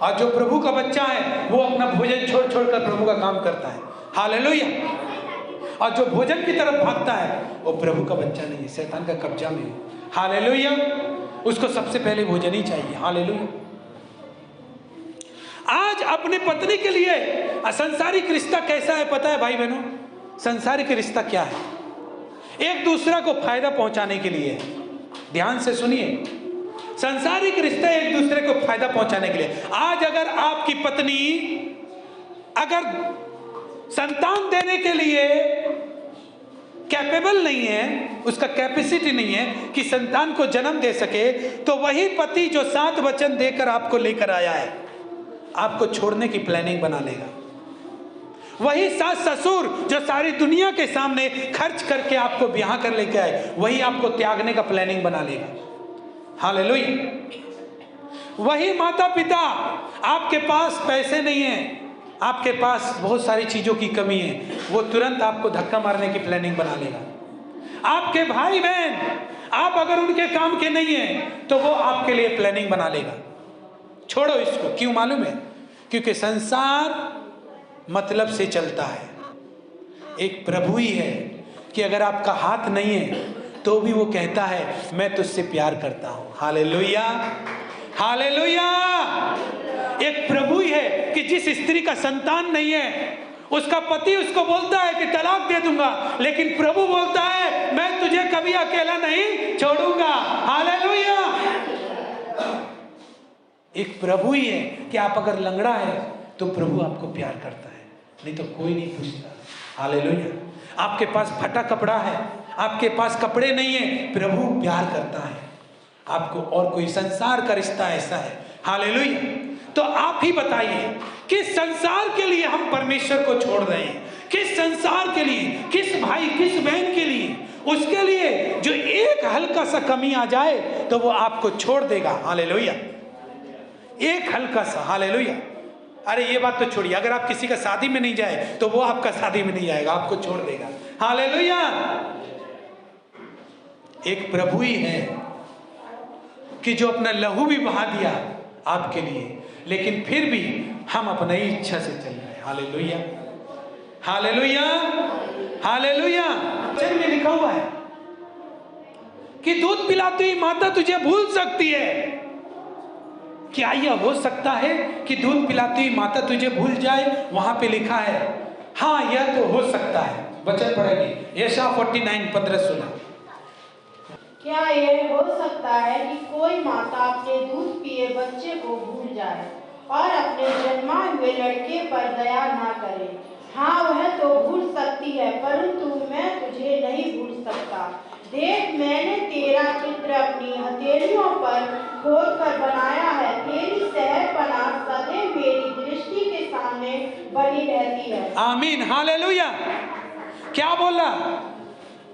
और जो प्रभु का बच्चा है वो अपना भोजन छोड़ कर प्रभु का काम करता है। हालेलुया। और जो भोजन की तरफ भागता है वो प्रभु का बच्चा नहीं है, शैतान का कब्जा में है। हालेलुया। उसको सबसे पहले भोजन ही चाहिए। हालेलुया। आज अपने पत्नी के लिए सांसारिक रिश्ता कैसा है पता है भाई बहनों? सांसारिक रिश्ता क्या है? एक दूसरा को फायदा पहुंचाने के लिए। ध्यान से सुनिए, सांसारिक रिश्ता एक दूसरे को फायदा पहुंचाने के लिए। आज अगर आपकी पत्नी अगर संतान देने के लिए कैपेबल नहीं है, उसका कैपेसिटी नहीं है कि संतान को जन्म दे सके, तो वही पति जो 7 वचन देकर आपको लेकर आया है आपको छोड़ने की प्लानिंग बना लेगा। वही सास ससुर जो सारी दुनिया के सामने खर्च करके आपको ब्याह कर लेके आए, वही आपको त्यागने का प्लानिंग बना लेगा। हालेलुया। वही माता पिता, आपके पास पैसे नहीं है, आपके पास बहुत सारी चीजों की कमी है, वो तुरंत आपको धक्का मारने की प्लानिंग बना लेगा। आपके भाई बहन, आप अगर उनके काम के नहीं है तो वो आपके लिए प्लानिंग बना लेगा। छोड़ो इसको। क्यों मालूम है? क्योंकि संसार मतलब से चलता है। एक प्रभु ही है कि अगर आपका हाथ नहीं है तो भी वो कहता है मैं तुझसे प्यार करता हूं। Hallelujah, hallelujah. एक प्रभु ही है कि जिस स्त्री का संतान नहीं है उसका पति उसको बोलता है कि तलाक दे दूंगा, लेकिन प्रभु बोलता है मैं तुझे कभी अकेला नहीं छोड़ूंगा। हालेलुया। एक प्रभु ही है कि आप अगर लंगड़ा है तो प्रभु आपको प्यार करता है, नहीं तो कोई नहीं पूछता। हालेलुया। आपके पास फटा कपड़ा है, आपके पास कपड़े नहीं है, प्रभु प्यार करता है आपको। और कोई संसार का रिश्ता ऐसा है। हालेलुया। तो आप ही बताइए किस संसार के लिए हम परमेश्वर को छोड़ रहे हैं? किस संसार के लिए? किस भाई किस बहन के लिए? उसके लिए जो एक हल्का सा कमी आ जाए तो वो आपको छोड़ देगा। हालेलुया। एक हल्का सा। हालेलुया। अरे ये बात तो छोड़िए, अगर आप किसी का शादी में नहीं जाए तो वो आपका शादी में नहीं जाएगा, आपको छोड़ देगा। हालेलुया। एक प्रभु ही है कि जो अपना लहू भी बहा दिया आपके लिए, लेकिन फिर भी हम अपनी इच्छा से चल रहे हैं। Hallelujah, hallelujah, hallelujah. वचन में लिखा हुआ है कि दूध पिलाती हुई माता तुझे भूल सकती है। क्या यह हो सकता है कि दूध पिलाती हुई माता तुझे भूल जाए? वहां पे लिखा है। हाँ, यह तो हो सकता है। वचन पढ़ेंगे यशायाह 49 15-16। क्या यह हो सकता है कि कोई माता अपने दूध पिए बच्चे को भूल जाए और अपने जन्माए हुए लड़के पर दया ना करे? हाँ, वह तो भूल सकती है, परंतु मैं तुझे नहीं भूल सकता। देख, मैंने तेरा चित्र अपनी हथेलियों पर खोद कर बनाया है। तेरी शहरपना सदैव मेरी दृष्टि के सामने बनी रहती है। आमीन, हालेलुया। क्या बोला?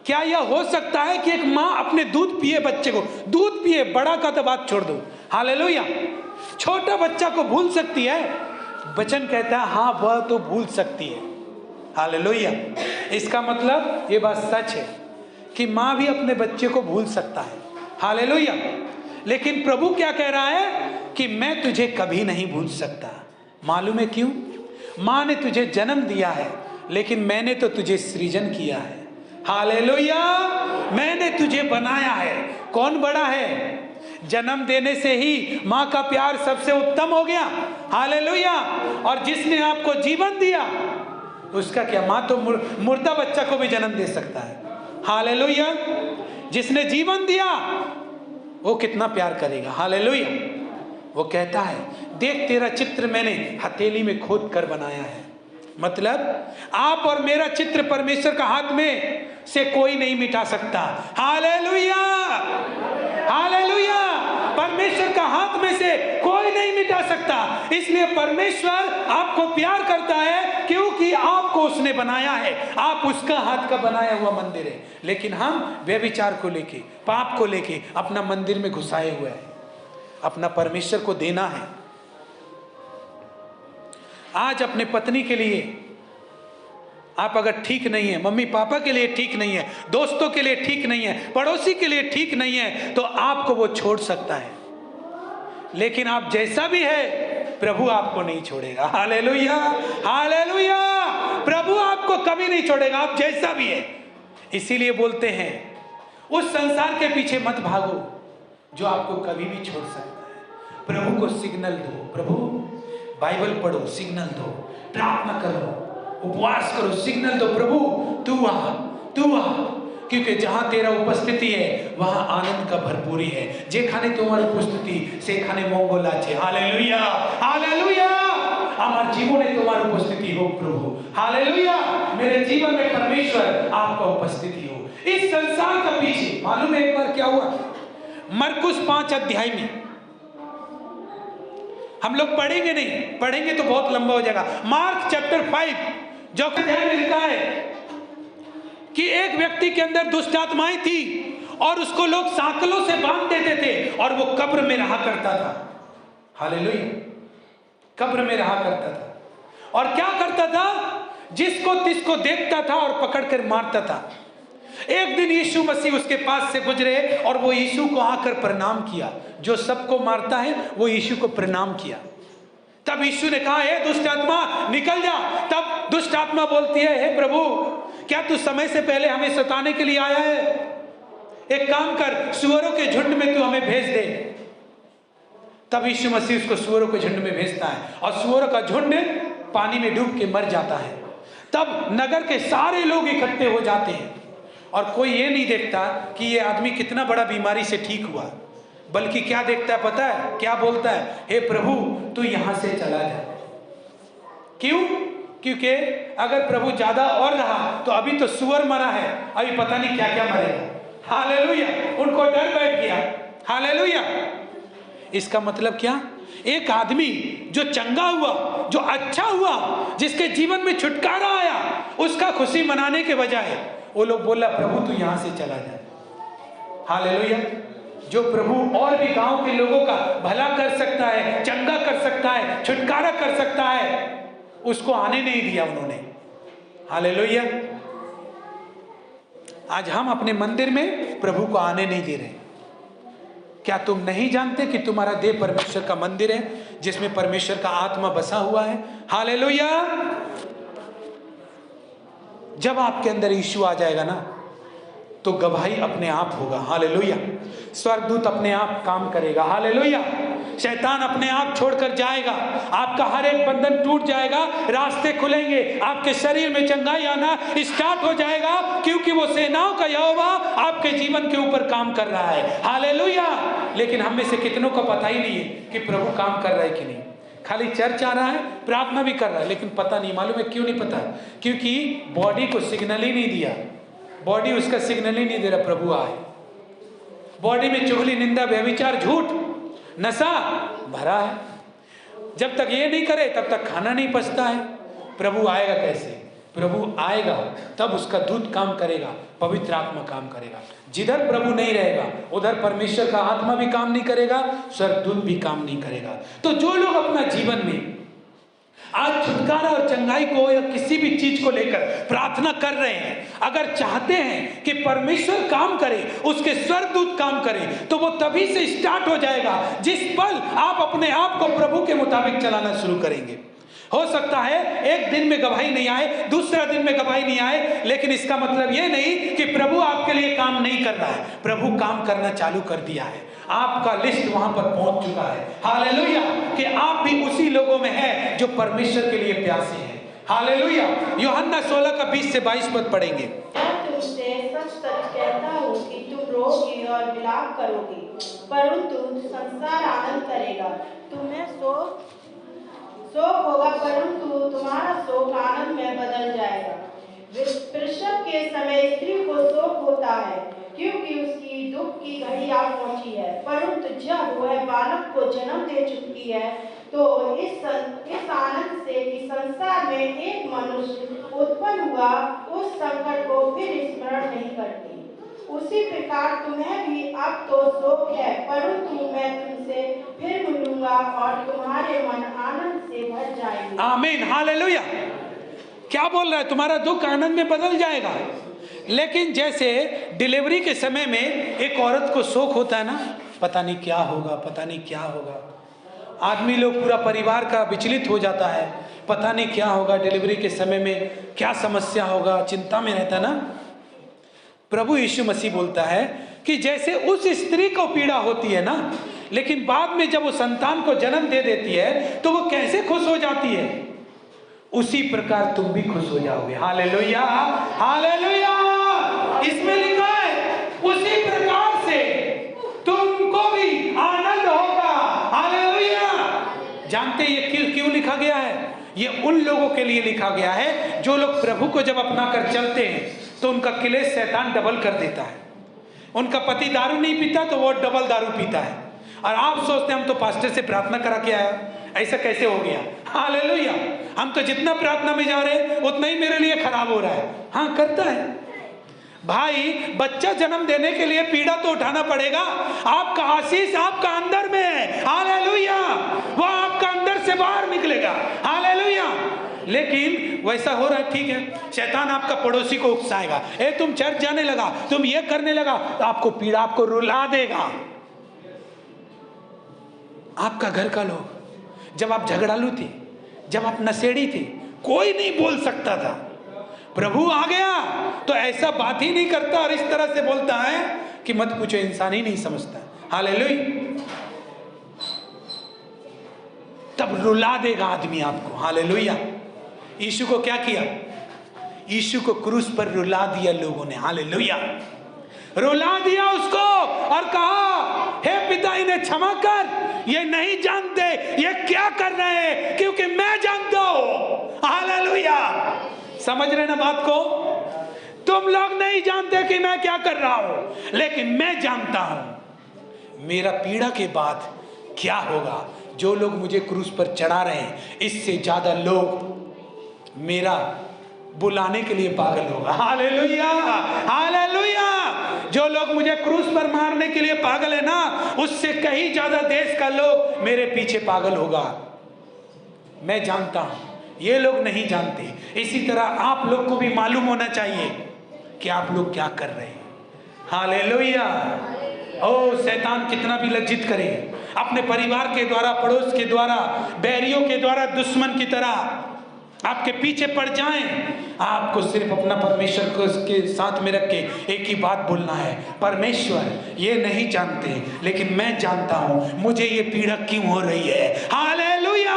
क्या यह हो सकता है कि एक माँ अपने दूध पिए बच्चे को, दूध पिए, बड़ा का तो बात छोड़ दो, हालेलुया, छोटा बच्चा को भूल सकती है? वचन कहता है हाँ, वह तो भूल सकती है, हालेलुया। इसका मतलब ये बात सच है कि माँ भी अपने बच्चे को भूल सकता है, हालेलुया। लेकिन प्रभु क्या कह रहा है कि मैं तुझे कभी नहीं भूल सकता। मालूम है क्यों? माँ ने तुझे जन्म दिया है, लेकिन मैंने तो तुझे सृजन किया है, हालेलुया। मैंने तुझे बनाया है। कौन बड़ा है? जन्म देने से ही माँ का प्यार सबसे उत्तम हो गया, हालेलुया। और जिसने आपको जीवन दिया उसका क्या? माँ तो मुर्दा बच्चा को भी जन्म दे सकता है, हालेलुया। जिसने जीवन दिया वो कितना प्यार करेगा, हालेलुया। वो कहता है देख, तेरा चित्र मैंने हथेली में खोद कर बनाया है। मतलब आप और मेरा चित्र परमेश्वर का हाथ में से कोई नहीं मिटा सकता, हालेलुया, हालेलुया। परमेश्वर का हाथ में से कोई नहीं मिटा सकता। इसलिए परमेश्वर आपको प्यार करता है क्योंकि आपको उसने बनाया है। आप उसका हाथ का बनाया हुआ मंदिर है। लेकिन हम व्यभिचार को लेके, पाप को लेके अपना मंदिर में घुसाए हुए हैं। अपना परमेश्वर को देना है। आज अपने पत्नी के लिए आप अगर ठीक नहीं है, मम्मी पापा के लिए ठीक नहीं है, दोस्तों के लिए ठीक नहीं है, पड़ोसी के लिए ठीक नहीं है, तो आपको वो छोड़ सकता है। लेकिन आप जैसा भी है, प्रभु आपको नहीं छोड़ेगा, हालेलुया, हालेलुया। प्रभु आपको कभी नहीं छोड़ेगा, आप जैसा भी है। इसीलिए बोलते हैं उस संसार के पीछे मत भागो जो आपको कभी भी छोड़ सकता है। प्रभु को सिग्नल दो, प्रभु बाइबल पढ़ो, सिग्नल दो, प्रार्थना करो, उपवास करो, सिग्नल दो, प्रभु तू आ, तू आ। क्योंकि जहां तेरा उपस्थिति है वहां आनंद का भरपूरी है। जेखाने तुम्हारी उपस्थिति सेखाने मंगल आछे, हालेलुया, हालेलुया। আমার জীবনে তোমার उपस्थिति हो प्रभु, हालेलुया। मेरे जीवन में परमेश्वर आपका उपस्थिति हो। इस संसार का पीछे मालूम है एक बार क्या हुआ? मरकुस 5 अध्याय में हम लोग पढ़ेंगे नहीं, पढ़ेंगे तो बहुत लंबा हो जाएगा। मार्क चैप्टर 5 जो अध्याय में लिखा है कि एक व्यक्ति के अंदर दुष्ट आत्माएं थी और उसको लोग सांकलों से बांध देते थे और वो कब्र में रहा करता था, हालेलुया, कब्र में रहा करता था। और क्या करता था? जिसको तिसको देखता था और पकड़कर मारता था। एक दिन यीशु मसीह उसके पास से गुजरे और वो यीशु को आकर प्रणाम किया। जो सबको मारता है वो यीशु को प्रणाम किया। तब यीशु ने कहा, हे दुष्ट आत्मा निकल जा। तब दुष्ट आत्मा बोलती है, हे प्रभु, क्या तू समय से पहले हमें सताने के लिए आया है? एक काम कर, सुअरों के झुंड में तू हमें भेज दे। तब यीशु मसीह उसको सुअरों के झुंड में भेजता है और सुअरों का झुंड पानी में डूब के मर जाता है। तब नगर के सारे लोग इकट्ठे हो जाते हैं और कोई ये नहीं देखता कि ये आदमी कितना बड़ा बीमारी से ठीक हुआ, बल्कि क्या देखता है पता है? क्या बोलता है? हे प्रभु तू यहां से चला जा। क्यों? क्योंकि अगर प्रभु ज्यादा और रहा तो अभी तो सुअर मरा है, अभी पता नहीं क्या क्या मरेगा, हालेलुया। उनको डर बैठ गया, हालेलुया। इसका मतलब क्या? एक आदमी जो चंगा हुआ, जो अच्छा हुआ, जिसके जीवन में छुटकारा आया, उसका खुशी मनाने के बजाय वो लोग बोला प्रभु तू यहां से चला जा, हालेलुया। जो प्रभु और भी गांव के लोगों का भला कर सकता है, चंगा कर सकता है, छुटकारा कर सकता है, उसको आने नहीं दिया उन्होंने, हालेलुया। आज हम अपने मंदिर में प्रभु को आने नहीं दे रहे। क्या तुम नहीं जानते कि तुम्हारा देह परमेश्वर का मंदिर है जिसमें परमेश्वर का आत्मा बसा हुआ है, हालेलुया। जब आपके अंदर यीशु आ जाएगा ना तो गवाही अपने आप होगा, हालेलुया। स्वर्गदूत अपने आप काम करेगा, हालेलुया। शैतान अपने आप छोड़कर जाएगा, आपका हर एक बंधन टूट जाएगा, रास्ते खुलेंगे, आपके शरीर में चंगाई आना स्टार्ट हो जाएगा, क्योंकि वो सेनाओं का यहोवा आपके जीवन के ऊपर काम कर रहा है। हालेलुया। लेकिन हम में से कितनों को पता ही नहीं है कि प्रभु काम कर रहा है कि नहीं। खाली चर्च आ रहा है, प्रार्थना भी कर रहा है, लेकिन पता नहीं। मालूम है क्यों नहीं पता? क्योंकि बॉडी को सिग्नल ही नहीं दिया, बॉडी उसका सिग्नल ही नहीं दे रहा प्रभु आए। बॉडी में चुगली, निंदा, व्यभिचार, झूठ, नशा भरा है। जब तक ये नहीं करे तब तक खाना नहीं पचता है। प्रभु आएगा कैसे? प्रभु आएगा तब उसका दूत काम करेगा, पवित्र आत्मा काम करेगा। जिधर प्रभु नहीं रहेगा उधर परमेश्वर का आत्मा भी काम नहीं करेगा, स्वर्गदूत भी काम नहीं करेगा। तो जो लोग अपना जीवन में आज छुटकारा और चंगाई को या किसी भी चीज को लेकर प्रार्थना कर रहे हैं, अगर चाहते हैं कि परमेश्वर काम करे, उसके स्वर्गदूत काम करे, तो वो तभी से स्टार्ट हो जाएगा जिस पल आप अपने आप को प्रभु के मुताबिक चलाना शुरू करेंगे। हो सकता है एक दिन में गवाही नहीं आए, दूसरा दिन में गवाही नहीं आए, लेकिन इसका मतलब ये नहीं कि प्रभु आपके लिए काम नहीं कर रहा है। प्रभु काम करना चालू कर दिया है, आपका लिस्ट वहां पर पहुंच चुका है। हालेलुया। कि आप भी उसी लोगों में हैं जो परमेश्वर के लिए प्यासे हैं। हालेलुया। यूहन्ना 16 का 20 से 22 पद पढ़ेंगे। मैं तुमसे सच सच कहता हूँ कि तुम रोगी और विलाप करोगे, परंतु संसार आनंद करेगा। तुम्हें शोक होगा, परंतु तुम्हारा शोक आनंद में बदल जाएगा। प्रसव के समय स्त्री को शोक होता है, क्योंकि उसकी दुख की घड़ी आ पहुंची है, परंतु जब वह बालक को जन्म दे चुकी है तो इस आनंद से कि संसार में एक मनुष्य उत्पन्न हुआ, उस संकट को फिर स्मरण नहीं करती। उसी प्रकार तुम्हें भी अब तो शोक है, परंतु मैं तुमसे फिर मिलूंगा और तुम्हारे मन आनंद से भर जाएंगे। आमीन। हालेलुया। क्या बोल रहा है? तुम्हारा दुख आनंद में बदल जाएगा। लेकिन जैसे डिलीवरी के समय में एक औरत को शोक होता है ना, पता नहीं क्या होगा, पता नहीं क्या होगा। आदमी लोग, पूरा परिवार का विचलित हो जाता है, पता नहीं क्या होगा, डिलीवरी के समय में क्या समस्या होगा, चिंता में रहता है ना। प्रभु यीशु मसीह बोलता है कि जैसे उस स्त्री को पीड़ा होती है ना, लेकिन बाद में जब वो संतान को जन्म दे देती है तो वो कैसे खुश हो जाती है, उसी प्रकार तुम भी खुश हो जाओगे। हालेलुया। हालेलुया। इसमें लिखा है उसी प्रकार से तुमको भी आनंद होगा। हालेलुया। जानते ये क्यों लिखा गया है? ये उन लोगों के लिए लिखा गया है जो लोग प्रभु को जब अपना कर चलते हैं तो उनका क्लेश शैतान डबल कर देता है। उनका पति दारू नहीं पीता तो वो डबल दारू पीता है, और आप सोचते हैं हम तो पास्टर से प्रार्थना करा के आया, ऐसा कैसे हो गया? हालेलुया। हम तो जितना प्रार्थना में जा रहे हैं उतना ही मेरे लिए खराब हो रहा है। हाँ, करता है भाई। बच्चा जन्म देने के लिए पीड़ा तो उठाना पड़ेगा। आपका आशीष आपका अंदर में है। हालेलुया। वो आपका अंदर से बाहर निकलेगा। हालेलुया। लेकिन वैसा हो रहा है, ठीक है, शैतान आपका पड़ोसी को उकसाएगा, ए तुम चर्च जाने लगा, तुम ये करने लगा, तो आपको पीड़ा, आपको रुला देगा। आपका घर का लोग, जब आप झगड़ालू थे, जब आप नशेड़ी थे, कोई नहीं बोल सकता था। प्रभु आ गया तो ऐसा बात ही नहीं करता और इस तरह से बोलता है कि मत पूछो, इंसान ही नहीं समझता। हालेलुया। तब रुला देगा आदमी आपको। हालेलुया। यीशु को क्या किया? यीशु को क्रूस पर रुला दिया लोगों ने। हालेलुया। रुला दिया उसको और कहा, हे पिता इन्हें क्षमा कर, ये नहीं जानते ये क्या कर रहे हैं, क्योंकि मैं जानता हूं। हालेलुया। समझ रहे ना बात को? तुम लोग नहीं जानते कि मैं क्या कर रहा हूं, लेकिन मैं जानता हूं मेरा पीड़ा के बाद क्या होगा। जो लोग मुझे क्रूस पर चढ़ा रहे हैं, इससे ज्यादा लोग मेरा बुलाने के लिए पागल होगा। हालेलुया। हालेलुया। जो लोग मुझे क्रूस पर मारने के लिए पागल है ना, उससे कहीं ज्यादा देश का लोग मेरे पीछे पागल होगा। मैं जानता हूं, ये लोग नहीं जानते। इसी तरह आप लोग को भी मालूम होना चाहिए कि आप लोग क्या कर रहे हैं। हालेलुया। ओ शैतान कितना भी लज्जित करे, अपने परिवार के द्वारा, पड़ोस के द्वारा, बैरियों के द्वारा, दुश्मन की तरह, आपके पीछे पड़ जाएं, आपको सिर्फ अपना परमेश्वर को उसके साथ में रख के एक ही बात बोलना है, परमेश्वर ये नहीं जानते लेकिन मैं जानता हूं मुझे ये पीड़ा क्यों हो रही है। हालेलुया,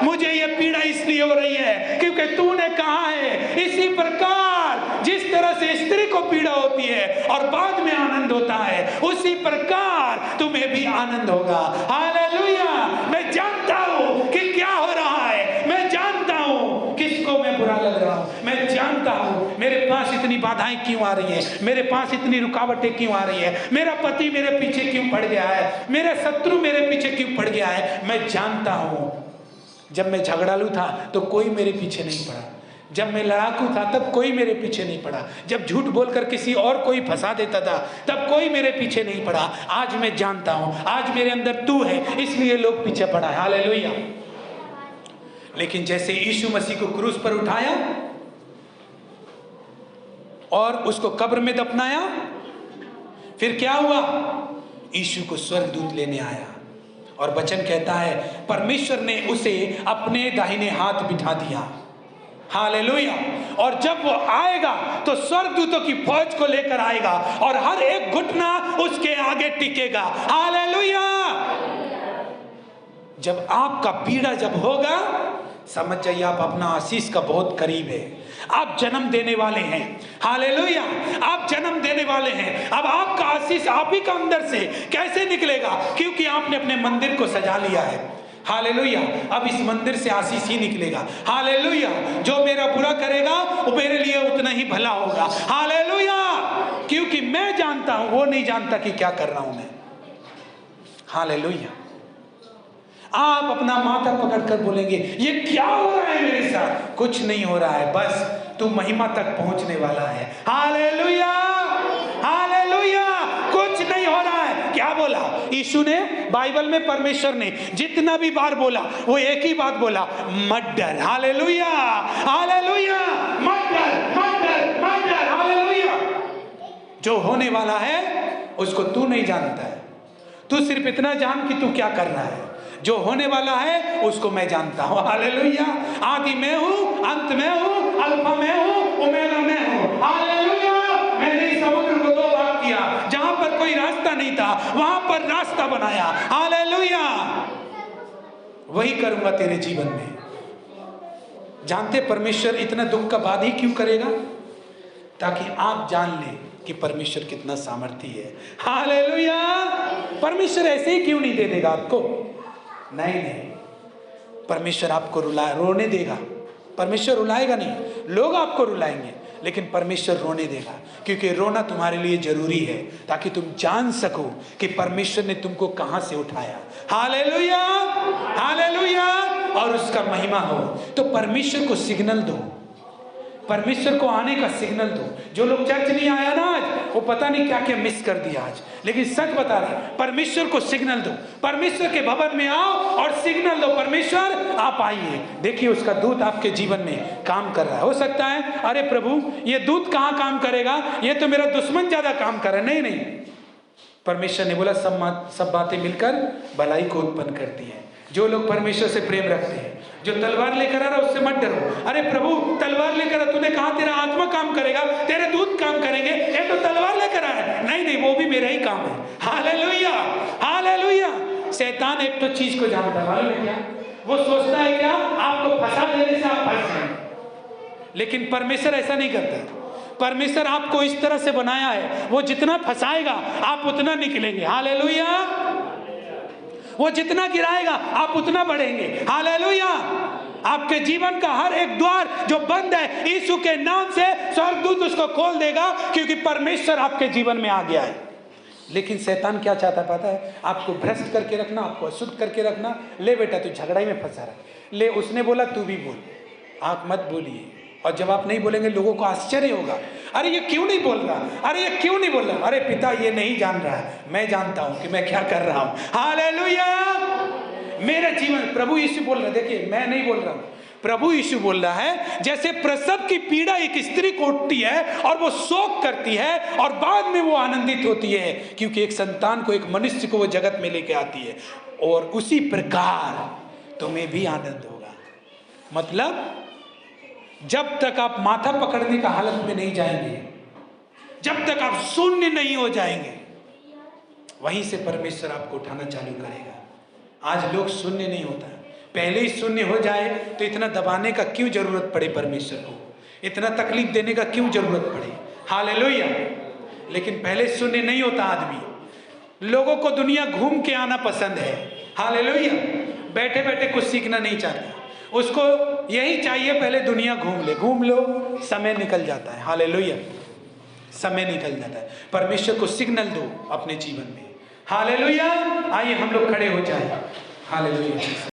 मुझे ये पीड़ा इसलिए हो रही है क्योंकि तूने कहा है इसी प्रकार जिस तरह से स्त्री को पीड़ा होती है और बाद में आनंद होता है, उसी प्रकार तुम्हें भी आनंद होगा। हालेलुया, मैं जानता हूं कि क्या हो रहा है, मैं जानता हूं किसको मैं बुरा लग रहा हूं, मैं जानता हूं मेरे पास इतनी बाधाएं क्यों आ रही है, मेरे पास इतनी रुकावटें क्यों आ रही है, मेरा पति मेरे पीछे क्यों पड़ गया है, मेरा शत्रु मेरे पीछे क्यों पड़ गया है। मैं जानता हूं जब मैं झगड़ालू था तो कोई मेरे पीछे नहीं पड़ा, जब मैं लड़ाकू था तब कोई मेरे पीछे नहीं पड़ा, जब झूठ बोलकर किसी और कोई फंसा देता था तब कोई मेरे पीछे नहीं पड़ा। आज मैं जानता हूं, आज मेरे अंदर तू है इसलिए लोग पीछे पड़ा है। हालेलुया। लेकिन जैसे यीशु मसीह को क्रूस पर उठाया और उसको कब्र में दफनाया, फिर क्या हुआ, यीशु को स्वर्गदूत लेने आया और वचन कहता है परमेश्वर ने उसे अपने दाहिने हाथ बिठा दिया। हालेलुया। और जब वो आएगा तो स्वर्गदूतों की फौज को लेकर आएगा और हर एक घुटना उसके आगे टिकेगा। हालेलुया। जब आपका पीड़ा जब होगा समझ जाइए आप अपना आशीष का बहुत करीब है, आप जन्म देने वाले हैं। हालेलुया, आप जन्म देने वाले हैं। अब आपका आशीष आप ही का अंदर से कैसे निकलेगा, क्योंकि आपने अपने मंदिर को सजा लिया है। हालेलुया, अब इस मंदिर से आशीष ही निकलेगा। हालेलुया, जो मेरा बुरा करेगा वो मेरे लिए उतना ही भला होगा। हालेलुया, क्योंकि मैं जानता हूं, वो नहीं जानता कि क्या कर रहा हूं मैं। हालेलुया। आप अपना माथा पकड़कर बोलेंगे ये क्या हो रहा है मेरे साथ, कुछ नहीं हो रहा है, बस तू महिमा तक पहुंचने वाला है। हालेलुया, हालेलुया, कुछ नहीं हो रहा है। क्या बोला यीशु ने बाइबल में, परमेश्वर ने जितना भी बार बोला वो एक ही बात बोला, मत डर। हालेलुया, हालेलुया, मत डर, मत डर, मत डर। हालेलुया। जो होने वाला है उसको तू नहीं जानता है, तू सिर्फ इतना जान कि तू क्या कर रहा है। जो होने वाला है उसको मैं जानता हूं। हालेलुया, आदि में हूं, अंत में हूं, अल्फा में हूं, ओमेगा में हूं। हालेलुया। मैंने इस समुद्र को दो भाग किया, जहां पर कोई रास्ता नहीं था वहां पर रास्ता बनाया। हालेलुया। वही करूंगा तेरे जीवन में। जानते परमेश्वर इतना दुख का बाद ही क्यों करेगा, ताकि आप जान लें कि परमेश्वर कितना सामर्थी है। हालेलुया। परमेश्वर ऐसे ही क्यों नहीं दे देगा आपको, नहीं, परमेश्वर आपको रोने देगा। परमेश्वर रुलाएगा नहीं, लोग आपको रुलाएंगे, लेकिन परमेश्वर रोने देगा, क्योंकि रोना तुम्हारे लिए जरूरी है ताकि तुम जान सको कि परमेश्वर ने तुमको कहां से उठाया। Hallelujah, hallelujah. और उसका महिमा हो तो परमेश्वर को सिग्नल दो, परमेश्वर को आने का सिग्नल दो। जो लोग चर्च नहीं आया ना आज, वो पता नहीं क्या क्या मिस कर दिया आज, लेकिन सच बता रहा, परमेश्वर को सिग्नल दो, परमेश्वर के भवन में आओ और सिग्नल दो, परमेश्वर आप आइए। देखिए उसका दूत आपके जीवन में काम कर रहा है। हो सकता है अरे प्रभु ये दूत कहाँ काम करेगा, ये तो मेरा दुश्मन ज्यादा काम कर रहा है। नहीं, परमेश्वर ने बोला सब बातें मिलकर भलाई को उत्पन्न करती है। जो लोग परमेश्वर से प्रेम रखते हैं, जो तलवार लेकर आ रहा उससे मत डरो। अरे प्रभु तलवार लेकर आ, तूने कहा तेरा आत्मा काम करेगा, तेरे दूत काम करेंगे, ये तो तलवार लेकर आया। नहीं, वो भी मेरा ही काम है। Hallelujah, hallelujah. शैतान एक तो चीज को जानता है, मालूम है क्या, वो सोचता है क्या आपको फंसा देने से आप फंस जाएंगे, लेकिन परमेश्वर ऐसा नहीं करता। परमेश्वर आपको इस तरह से बनाया है, वो जितना फंसाएगा आप उतना निकलेंगे। हालेलुया। वो जितना गिराएगा आप उतना बढ़ेंगे। हालेलुया। आपके जीवन का हर एक द्वार जो बंद है यीशु के नाम से स्वर्गदूत उसको खोल देगा, क्योंकि परमेश्वर आपके जीवन में आ गया है। लेकिन शैतान क्या चाहता है पता है, आपको भ्रष्ट करके रखना, आपको अशुद्ध करके रखना। ले बेटा तू झगड़ा में फंसा रहा है, ले उसने बोला तू भी बोल, आप मत बोलिए। और जब आप नहीं बोलेंगे लोगों को आश्चर्य होगा, अरे ये क्यों नहीं बोल रहा, अरे ये क्यों नहीं बोल रहा। अरे पिता ये नहीं जान रहा है, मैं जानता हूं कि मैं क्या कर रहा हूं। हालेलुया। मेरा जीवन प्रभु यीशु बोल रहा है, देखिए मैं नहीं बोल रहा हूं, प्रभु यीशु बोल रहा है। जैसे प्रसव की पीड़ा एक स्त्री को उठती है और वो शोक करती है और बाद में वो आनंदित होती है, क्योंकि एक संतान को, एक मनुष्य को वो जगत में लेके आती है, और उसी प्रकार तुम्हें भी आनंद होगा। मतलब जब तक आप माथा पकड़ने का हालत में नहीं जाएंगे, जब तक आप शून्य नहीं हो जाएंगे, वहीं से परमेश्वर आपको उठाना चालू करेगा। आज लोग शून्य नहीं होता, पहले ही शून्य हो जाए तो इतना दबाने का क्यों जरूरत पड़े परमेश्वर को, इतना तकलीफ देने का क्यों जरूरत पड़े। हालेलुया। लेकिन पहले शून्य नहीं होता आदमी। लोगों को दुनिया घूम के आना पसंद है। हालेलुया। बैठे बैठे कुछ सीखना नहीं चाहता, उसको यही चाहिए पहले दुनिया घूम ले, घूम लो, समय निकल जाता है। हालेलुया। समय निकल जाता है। परमेश्वर को सिग्नल दो अपने जीवन में। हालेलुया। आइए हम लोग खड़े हो जाएं। हालेलुया।